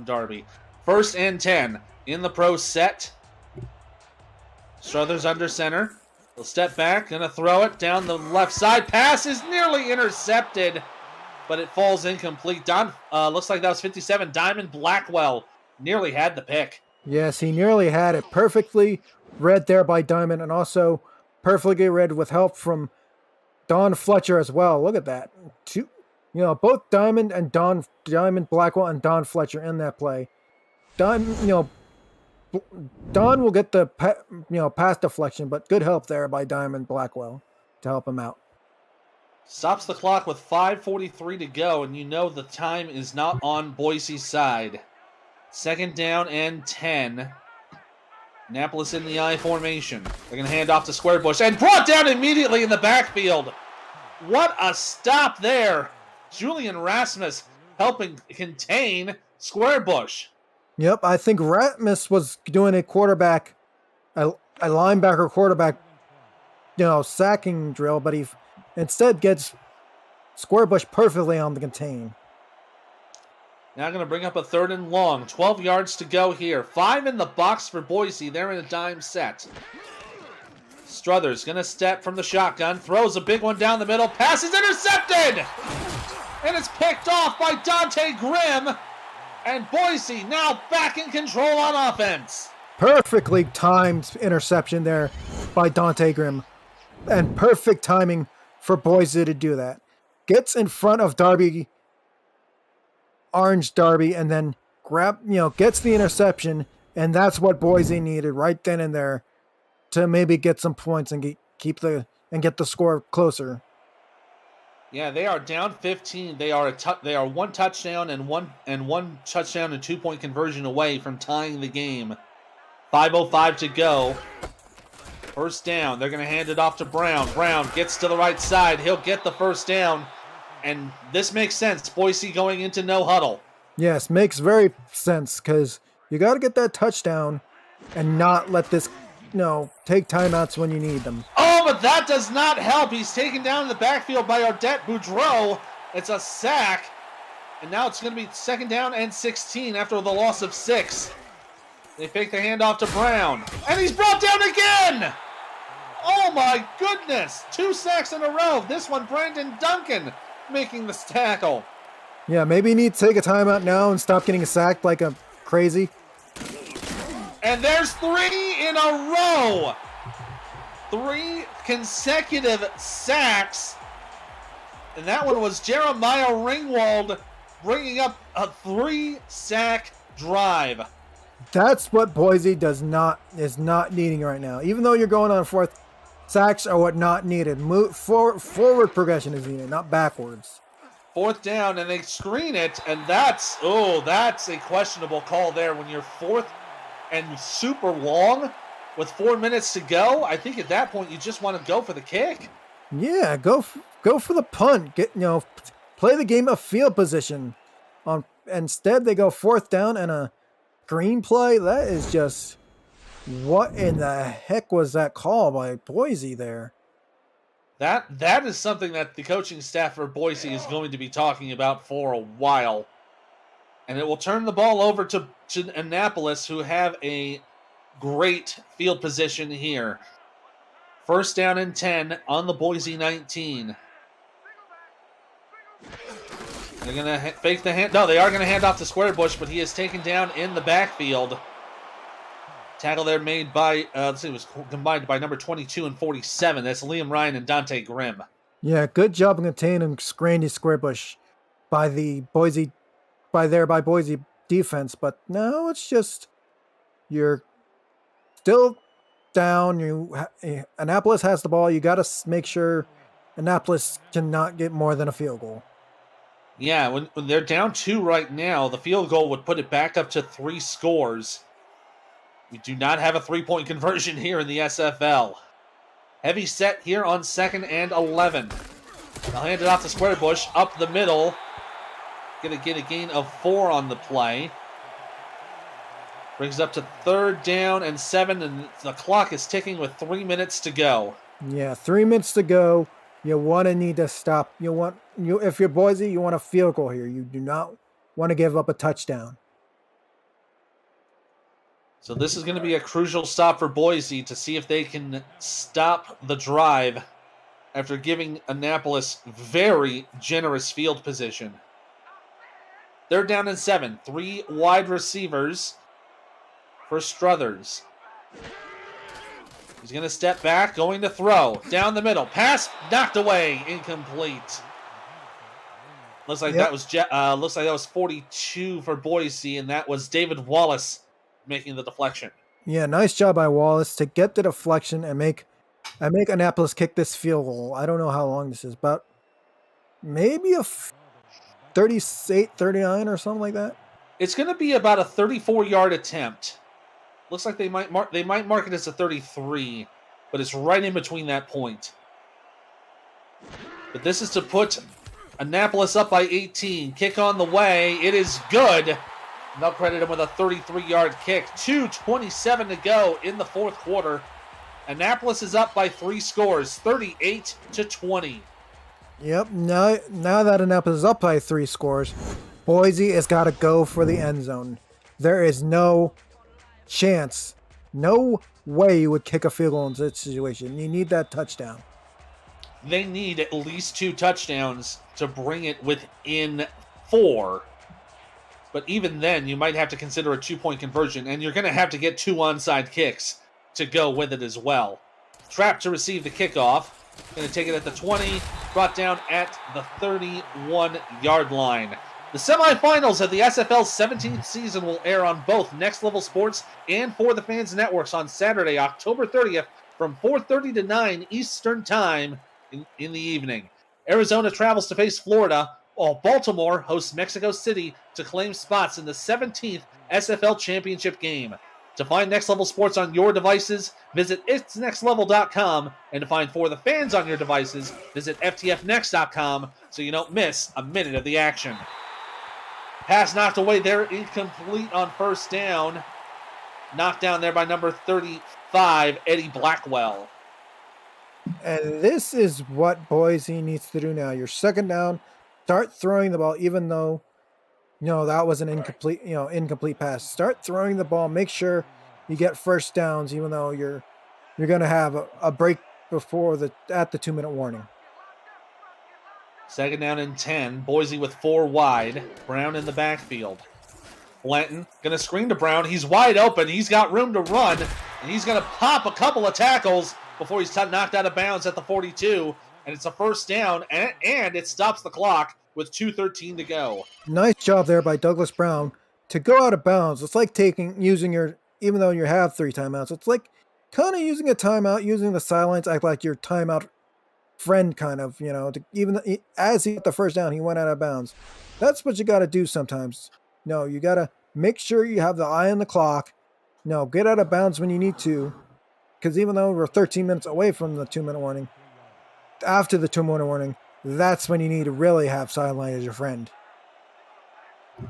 Speaker 1: Darby. 1st and 10 in the pro set. Struthers under center. He'll step back, gonna throw it down the left side. Pass is nearly intercepted, but it falls incomplete. Looks like that was 57. Diamond Blackwell nearly had the pick.
Speaker 2: Yes, he nearly had it. Perfectly read there by Diamond, and also perfectly read with help from Don Fletcher as well. Look at that. Both Diamond Blackwell and Don Fletcher in that play. Don will get the pass deflection, but good help there by Diamond Blackwell to help him out.
Speaker 1: Stops the clock with 5:43 to go, and the time is not on Boise's side. 2nd down and 10. Annapolis in the I formation. They're going to hand off to Squarebush, and brought down immediately in the backfield. What a stop there. Julian Rasmus helping contain Squarebush.
Speaker 2: Yep, I think Rasmus was doing a linebacker quarterback, sacking drill, but he instead gets Squarebush perfectly on the contain.
Speaker 1: Now going to bring up a 3rd and long. 12 yards to go here. 5 in the box for Boise. They're in a dime set. Struthers going to step from the shotgun. Throws a big one down the middle. Pass is intercepted! And it's picked off by Dante Grimm. And Boise now back in control on offense.
Speaker 2: Perfectly timed interception there by Dante Grimm. And perfect timing for Boise to do that. Gets in front of Darby orange derby and then gets the interception, and that's what Boise needed right then and there to maybe get some points and get the score closer.
Speaker 1: Yeah, they are down 15. They are one touchdown and one touchdown and 2-point conversion away from tying the game. 5:05 to go. First down. They're going to hand it off to Brown. Brown gets to the right side. He'll get the first down. And this makes sense. Boise going into no huddle.
Speaker 2: Yes, makes very sense because you got to get that touchdown and not let this, take timeouts when you need them.
Speaker 1: Oh, but that does not help. He's taken down in the backfield by Ardette Boudreau. It's a sack. And now it's going to be second down and 16 after the loss of 6. They fake the handoff to Brown. And he's brought down again! Oh my goodness! 2 sacks in a row. This one, Brandon Duncan making the tackle.
Speaker 2: Yeah, maybe you need to take a timeout now and stop getting sacked like a crazy.
Speaker 1: And there's 3 in a row. 3 consecutive sacks. And that one was Jeremiah Ringwald bringing up a 3-sack drive.
Speaker 2: That's what Boise is not needing right now. Even though you're going on 4th, sacks are what not needed. Forward progression is needed, not backwards.
Speaker 1: 4th down, and they screen it, and that's a questionable call there when you're 4th and super long with 4 minutes to go. I think at that point you just want to go for the kick.
Speaker 2: Yeah, go for the punt. Play the game of field position. Instead they go 4th down and a green play. That is just, what in the heck was that call by Boise there?
Speaker 1: That is something that the coaching staff for Boise is going to be talking about for a while. And it will turn the ball over to Annapolis, who have a great field position here. First down and 10 on the Boise 19. They're going to fake the hand. No, they are going to hand off to Squarebush, but he is taken down in the backfield. Tackle there made by, it was combined by number 22 and 47. That's Liam Ryan and Dante Grimm.
Speaker 2: Yeah, good job in containing Randy Squarebush by Boise defense. But no, it's just, you're still down. Annapolis has the ball. You got to make sure Annapolis cannot get more than a field goal.
Speaker 1: Yeah, when they're down 2 right now, the field goal would put it back up to 3 scores. We do not have a 3-point conversion here in the SFL. Heavy set here on 2nd and 11. They'll hand it off to Squarebush up the middle. Going to get a gain of 4 on the play. Brings up to 3rd down and 7, and the clock is ticking with 3 minutes to go.
Speaker 2: Yeah, 3 minutes to go. You want to need to stop. If you're Boise, you want a field goal here. You do not want to give up a touchdown.
Speaker 1: So this is going to be a crucial stop for Boise to see if they can stop the drive after giving Annapolis very generous field position. 3rd down and 7. 3 wide receivers for Struthers. He's going to step back, going to throw. Down the middle. Pass knocked away. Incomplete. Looks like that was 42 for Boise, and that was David Wallace making the deflection.
Speaker 2: Yeah, nice job by Wallace to get the deflection and make Annapolis kick this field goal. I don't know how long this is, but maybe a 38, 39 or something like that.
Speaker 1: It's going to be about a 34-yard attempt. Looks like they might mark it as a 33, but it's right in between that point. But this is to put Annapolis up by 18. Kick on the way. It is good. And they'll credit him with a 33-yard kick. 2:27 to go in the 4th quarter. Annapolis is up by 3 scores, 38-20.
Speaker 2: Yep. Now that Annapolis is up by 3 scores, Boise has got to go for the end zone. There is no chance, no way you would kick a field goal in this situation. You need that touchdown.
Speaker 1: They need at least 2 touchdowns to bring it within 4. But even then, you might have to consider a 2-point conversion, and you're going to have to get 2 onside kicks to go with it as well. Trapped to receive the kickoff. Going to take it at the 20, brought down at the 31-yard line. The semifinals of the SFL's 17th season will air on both Next Level Sports and For the Fans networks on Saturday, October 30th from 4:30 to 9 Eastern Time in the evening. Arizona travels to face Florida, while Baltimore hosts Mexico City to claim spots in the 17th SFL Championship game. To find Next Level Sports on your devices, visit itsnextlevel.com, and to find For the Fans on your devices, visit ftfnext.com so you don't miss a minute of the action. Pass knocked away there, incomplete on first down. Knocked down there by number 35, Eddie Blackwell.
Speaker 2: And this is what Boise needs to do now. You're second down, start throwing the ball, even though, that was an incomplete pass. Start throwing the ball. Make sure you get first downs, even though you're going to have a break at the 2-minute warning.
Speaker 1: Second down and 10. Boise with 4 wide. Brown in the backfield. Blanton going to screen to Brown. He's wide open. He's got room to run. And he's going to pop a couple of tackles before he's knocked out of bounds at the 42. And it's a first down. And it stops the clock with 2:13 to go.
Speaker 2: Nice job there by Douglas Brown to go out of bounds. It's like even though you have 3 timeouts, it's like kind of using a timeout, using the sidelines, act like your timeout friend kind of, as he got the first down, he went out of bounds. That's what you got to do sometimes. No, you got to make sure you have the eye on the clock. No, get out of bounds when you need to, because even though we're 13 minutes away from the 2-minute warning, after the 2-minute warning, that's when you need to really have sideline as your friend.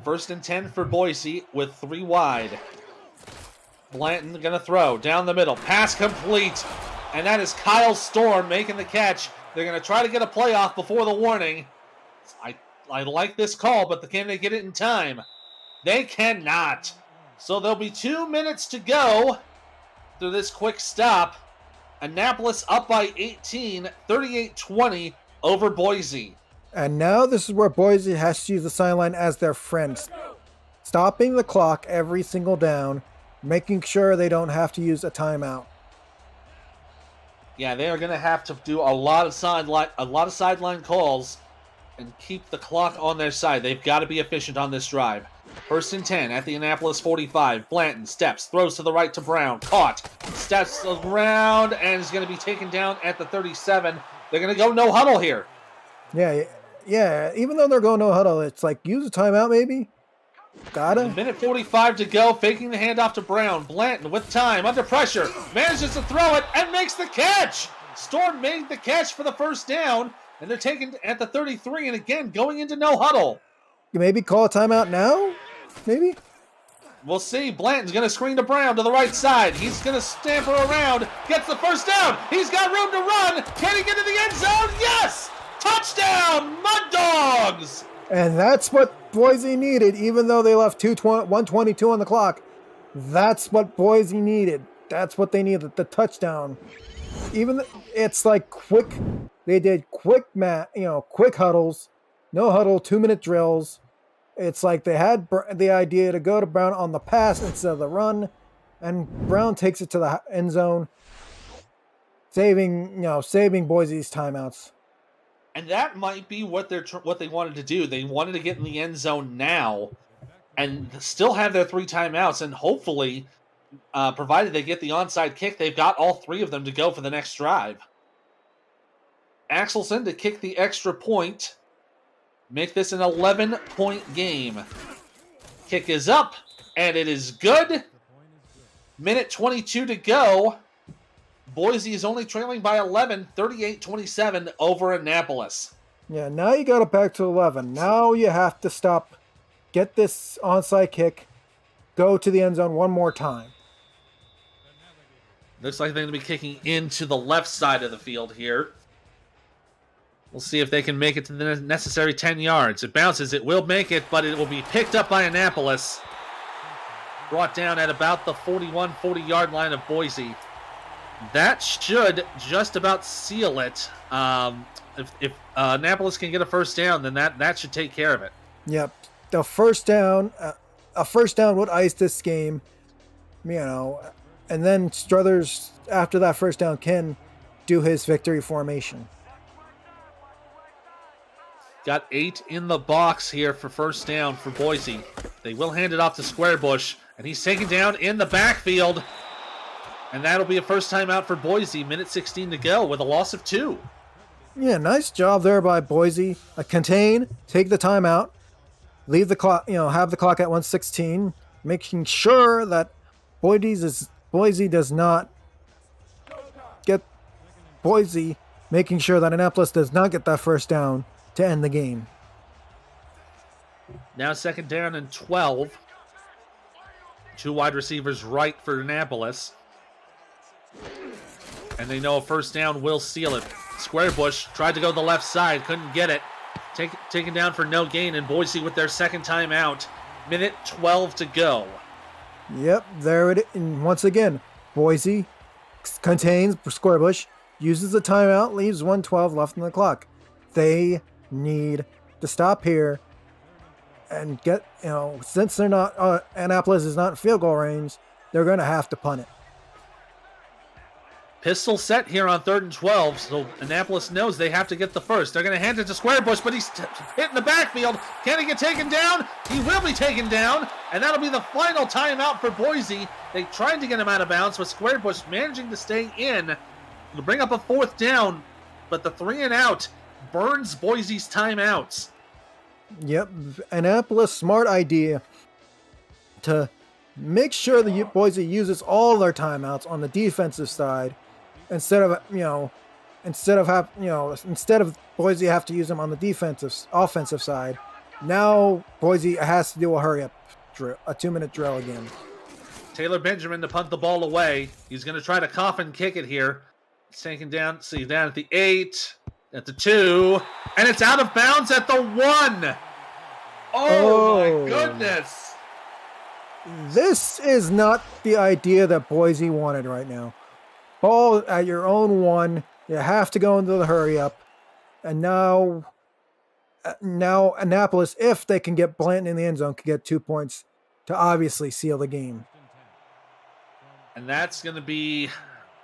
Speaker 1: First and 10 for Boise with 3 wide. Blanton going to throw down the middle. Pass complete. And that is Kyle Storm making the catch. They're going to try to get a playoff before the warning. I like this call, but can they get it in time? They cannot. So there'll be 2 minutes to go through this quick stop. Annapolis up by 18, 38-20 over Boise.
Speaker 2: And now this is where Boise has to use the sideline as their friends. Stopping the clock every single down, making sure they don't have to use a timeout.
Speaker 1: Yeah, they are going to have to do a lot of sideline calls and keep the clock on their side. They've got to be efficient on this drive. First and 10 at the Annapolis 45. Blanton steps, throws to the right to Brown. Caught. Steps around and is going to be taken down at the 37. They're going to go no huddle here.
Speaker 2: Yeah. Even though they're going no huddle, it's like use a timeout maybe. Gotta.
Speaker 1: A minute 45 to go. Faking the handoff to Brown. Blanton with time, under pressure. Manages to throw it and makes the catch. Storm made the catch for the first down. And they're taken at the 33 and again going into no huddle.
Speaker 2: You maybe call a timeout now? Maybe?
Speaker 1: We'll see. Blanton's going to screen to Brown to the right side. He's going to stamper around. Gets the first down. He's got room to run. Can he get to the end zone? Yes! Touchdown, Mud Dogs!
Speaker 2: And that's what Boise needed, even though they left 1:22 on the clock. That's what Boise needed. That's what they needed, the touchdown. It's like they did quick huddles, no huddle, 2-minute drills. It's like they had the idea to go to Brown on the pass instead of the run, and Brown takes it to the end zone, saving Boise's timeouts.
Speaker 1: And that might be what they wanted to do. They wanted to get in the end zone now and still have their 3 timeouts, and hopefully, provided they get the onside kick, they've got all 3 of them to go for the next drive. Axelson to kick the extra point. Make this an 11-point game. Kick is up, and it is good. Minute 22 to go. Boise is only trailing by 11, 38-27 over Annapolis.
Speaker 2: Yeah, now you got it back to 11. Now you have to stop, get this onside kick, go to the end zone one more time.
Speaker 1: Looks like they're going to be kicking into the left side of the field here. We'll see if they can make it to the necessary 10 yards. It bounces. It will make it, but it will be picked up by Annapolis. Brought down at about the 41, 40-yard line of Boise. That should just about seal it. If Annapolis can get a first down, then that should take care of it.
Speaker 2: Yep. A first down would ice this game, and then Struthers, after that first down, can do his victory formation.
Speaker 1: Got 8 in the box here for first down for Boise. They will hand it off to Squarebush, and he's taken down in the backfield. And that'll be a first time out for Boise. Minute 16 to go with a loss of 2.
Speaker 2: Yeah, nice job there by Boise. Contain, take the timeout, leave the clock, have the clock at 1:16, making sure that Boise does not get making sure that Annapolis does not get that first down to end the game.
Speaker 1: Now second down and 12. 2 wide receivers right for Annapolis. And they know a first down will seal it. Squarebush tried to go to the left side, couldn't get it. Taken down for no gain, and Boise with their second time out. Minute 12 to go.
Speaker 2: Yep, there it is. And once again, Boise contains Squarebush, uses the timeout, leaves 1:12 left on the clock. They need to stop here and get, since they're not, Annapolis is not in field goal range, they're going to have to punt it.
Speaker 1: Pistol set here on 3rd and 12, so Annapolis knows they have to get the first. They're going to hand it to Squarebush, but he's hit in the backfield. Can he get taken down? He will be taken down, and that'll be the final timeout for Boise. They tried to get him out of bounds, but Squarebush managing to stay in to bring up a 4th down, but the 3 and out burns Boise's timeouts.
Speaker 2: Yep, Annapolis, smart idea to make sure that Boise uses all their timeouts on the defensive side. Instead of Boise have to use them on the offensive side, now Boise has to do a hurry up drill, a 2-minute drill again.
Speaker 1: Taylor Benjamin to punt the ball away. He's going to try to coffin kick it here. It's taken down. See, down at the 8, at the 2, and it's out of bounds at the 1. Oh my goodness!
Speaker 2: This is not the idea that Boise wanted right now. Ball at your own 1. You have to go into the hurry up. And now Annapolis, if they can get Blanton in the end zone, can get 2 points to obviously seal the game.
Speaker 1: And that's going to be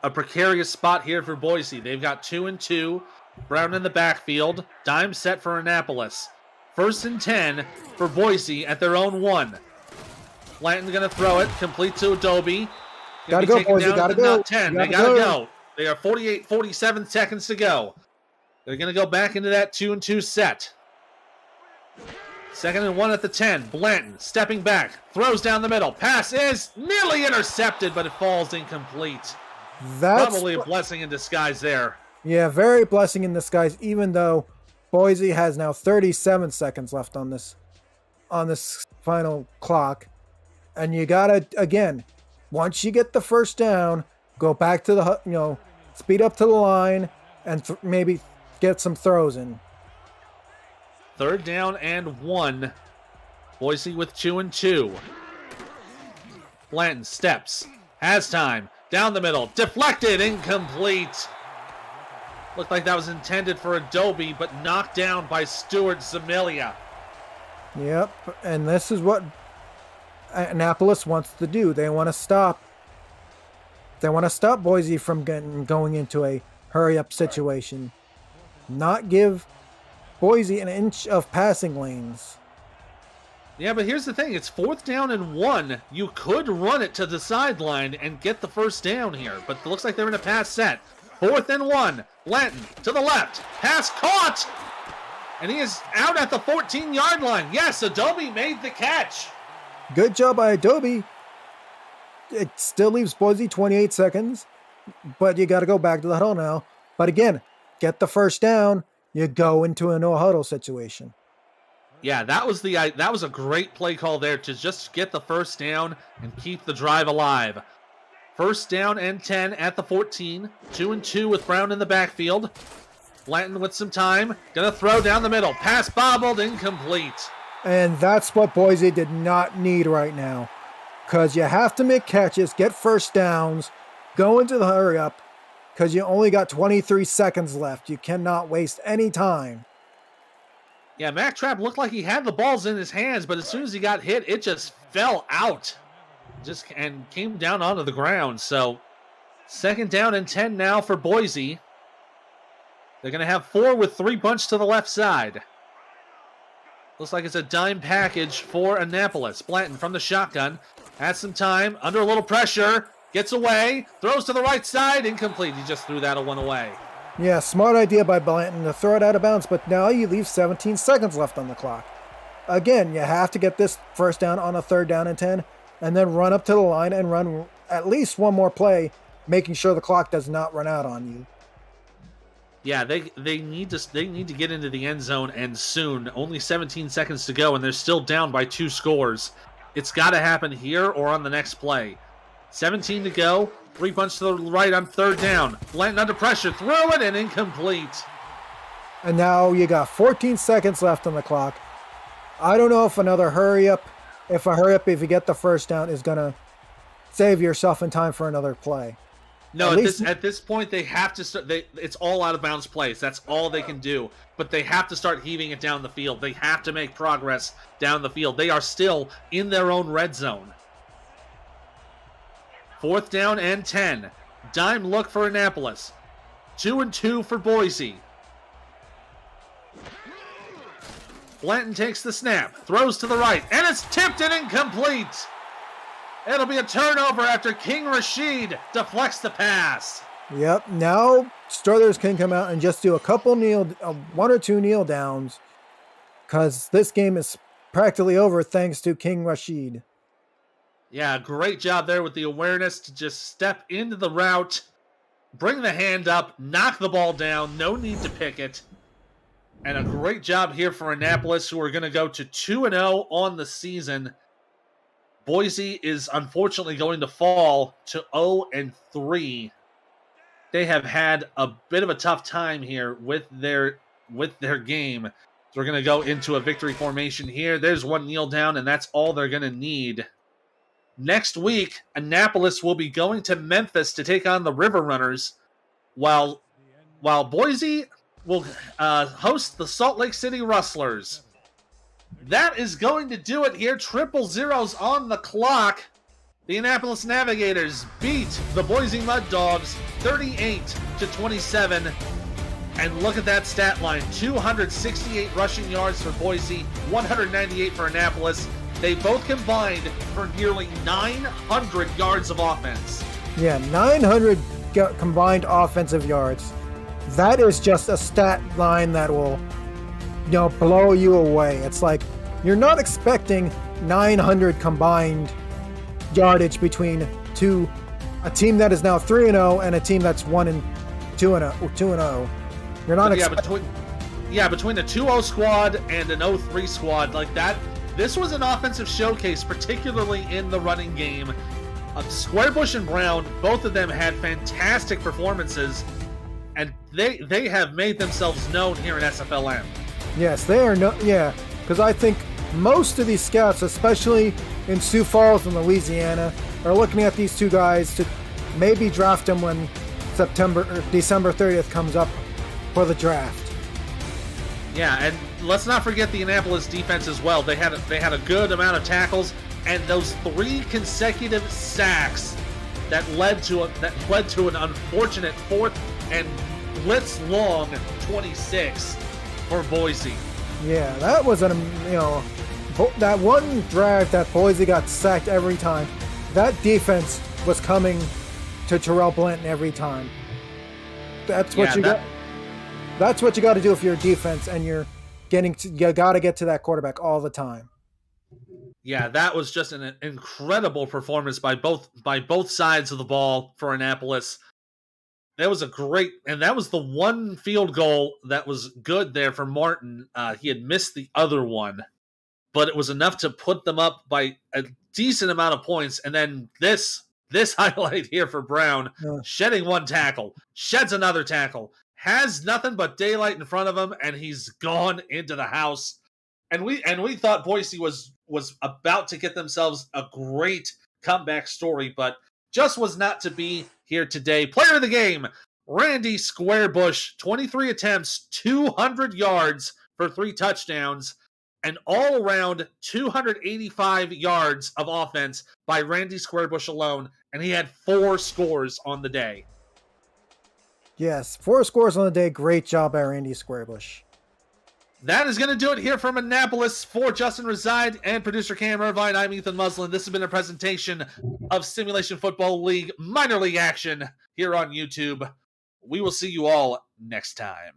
Speaker 1: a precarious spot here for Boise. They've got 2 and 2. Brown in the backfield. Dime set for Annapolis. 1st and 10 for Boise at their own 1. Blanton's going to throw it. Complete to Adobe.
Speaker 2: Gotta go, Boise. Gotta go.
Speaker 1: 10. They gotta go. They are 47 seconds to go. They're going to go back into that 2 and 2 set. 2nd and 1 at the 10. Blanton stepping back. Throws down the middle. Pass is nearly intercepted, but it falls incomplete.
Speaker 2: That's
Speaker 1: probably a blessing in disguise there.
Speaker 2: Yeah, very blessing in disguise, even though Boise has now 37 seconds left on this final clock. And you gotta, again, once you get the first down, go back to the, speed up to the line and maybe get some throws in.
Speaker 1: 3rd down and 1. Boise with 2 and 2. Blanton steps. Has time. Down the middle. Deflected. Incomplete. Looked like that was intended for Adobe, but knocked down by Stuart Zamilia.
Speaker 2: Yep, and this is what Annapolis wants to do. They want to stop Boise from going into a hurry-up situation. Not give Boise an inch of passing lanes.
Speaker 1: Yeah, but here's the thing. It's 4th down and 1. You could run it to the sideline and get the first down here, but it looks like they're in a pass set. 4th and 1. Blanton to the left. Pass caught! And he is out at the 14-yard line. Yes, Adobe made the catch.
Speaker 2: Good job by Adobe. It still leaves Boise 28 seconds, but you got to go back to the huddle now. But again, get the first down, you go into a no-huddle situation.
Speaker 1: Yeah, that was a great play call there to just get the first down and keep the drive alive. 1st down and 10 at the 14. 2 and 2 with Brown in the backfield. Blanton with some time. Gonna throw down the middle. Pass bobbled, incomplete.
Speaker 2: And that's what Boise did not need right now. Because you have to make catches, get first downs, go into the hurry up, because you only got 23 seconds left. You cannot waste any time.
Speaker 1: Yeah, Mac Trapp looked like he had the balls in his hands, but as soon as he got hit, it just fell out. And came down onto the ground. So 2nd down and 10 now for Boise. They're going to have 4 with 3 bunched to the left side. Looks like it's a dime package for Annapolis. Blanton from the shotgun. Has some time. Under a little pressure. Gets away. Throws to the right side. Incomplete. He just threw that one away.
Speaker 2: Yeah, smart idea by Blanton to throw it out of bounds, but now you leave 17 seconds left on the clock. Again, you have to get this first down on a 3rd down and 10, and then run up to the line and run at least one more play, making sure the clock does not run out on you.
Speaker 1: Yeah, they need to get into the end zone, and soon. Only 17 seconds to go, and they're still down by 2 scores. It's got to happen here or on the next play. 17 to go. 3 punch to the right on 3rd down. Blanton under pressure. Threw it and incomplete.
Speaker 2: And now you got 14 seconds left on the clock. I don't know if another hurry up, if you get the first down, is going to save yourself in time for another play.
Speaker 1: No, at this point they have to start. It's all out of bounds plays. That's all they can do. But they have to start heaving it down the field. They have to make progress down the field. They are still in their own red zone. 4th down and 10. Dime look for Annapolis. 2-2 for Boise. Blanton takes the snap, throws to the right, and it's tipped and incomplete. It'll be a turnover after King Rashid deflects the pass.
Speaker 2: Yep, now starters can come out and just do a couple 1 or 2 kneel downs, because this game is practically over thanks to King Rashid.
Speaker 1: Yeah, great job there with the awareness to just step into the route, bring the hand up, knock the ball down, no need to pick it. And a great job here for Annapolis, who are going to go to 2-0 on the season. Boise is unfortunately going to fall to 0-3. They have had a bit of a tough time here with their game. So we're going to go into a victory formation here. There's one kneel down, and that's all they're going to need. Next week, Annapolis will be going to Memphis to take on the River Runners, while Boise will host the Salt Lake City Rustlers. That is going to do it here. 000 on the clock. The Annapolis Navigators beat the Boise Mud Dogs 38-27. And look at that stat line. 268 rushing yards for Boise, 198 for Annapolis. They both combined for nearly 900 yards of offense.
Speaker 2: Yeah, 900 combined offensive yards. That is just a stat line that will, blow you away. It's like you're not expecting 900 combined yardage between a team that is now 3-0 and a team that's 2-0. You're not expecting.
Speaker 1: Between the 2-0 squad and an 0-3 squad like that. This was an offensive showcase, particularly in the running game. Squarebush and Brown, both of them had fantastic performances, and they have made themselves known here in SFLm.
Speaker 2: Yes, they are. Because I think most of these scouts, especially in Sioux Falls and Louisiana, are looking at these two guys to maybe draft them when December 30th comes up for the draft.
Speaker 1: Yeah, and let's not forget the Annapolis defense as well. They had a good amount of tackles, and those 3 consecutive sacks that led to an unfortunate 4th and blitz long 26 for Boise.
Speaker 2: Yeah, that was that one drive that Boise got sacked every time. That defense was coming to Terrell Blanton every time. That's what That's what you got to do if you're a defense and you got to get to that quarterback all the time.
Speaker 1: Yeah, that was just an incredible performance by both sides of the ball for Annapolis. That was that was the one field goal that was good there for Martin. He had missed the other one, but it was enough to put them up by a decent amount of points. And then this highlight here for Brown, shedding one tackle, sheds another tackle, has nothing but daylight in front of him, and he's gone into the house. And we thought Boise was about to get themselves a great comeback story, but just was not to be here today. Player of the game, Randy Squarebush, 23 attempts, 200 yards for 3 touchdowns, and all around 285 yards of offense by Randy Squarebush alone, and he had 4 scores on the day.
Speaker 2: Yes, 4 scores on the day. Great job by Randy Squarebush.
Speaker 1: That is going to do it here from Annapolis. For Justin Reside and producer Cam Irvine, I'm Ethan Muslin. This has been a presentation of Simulation Football League minor league action here on YouTube. We will see you all next time.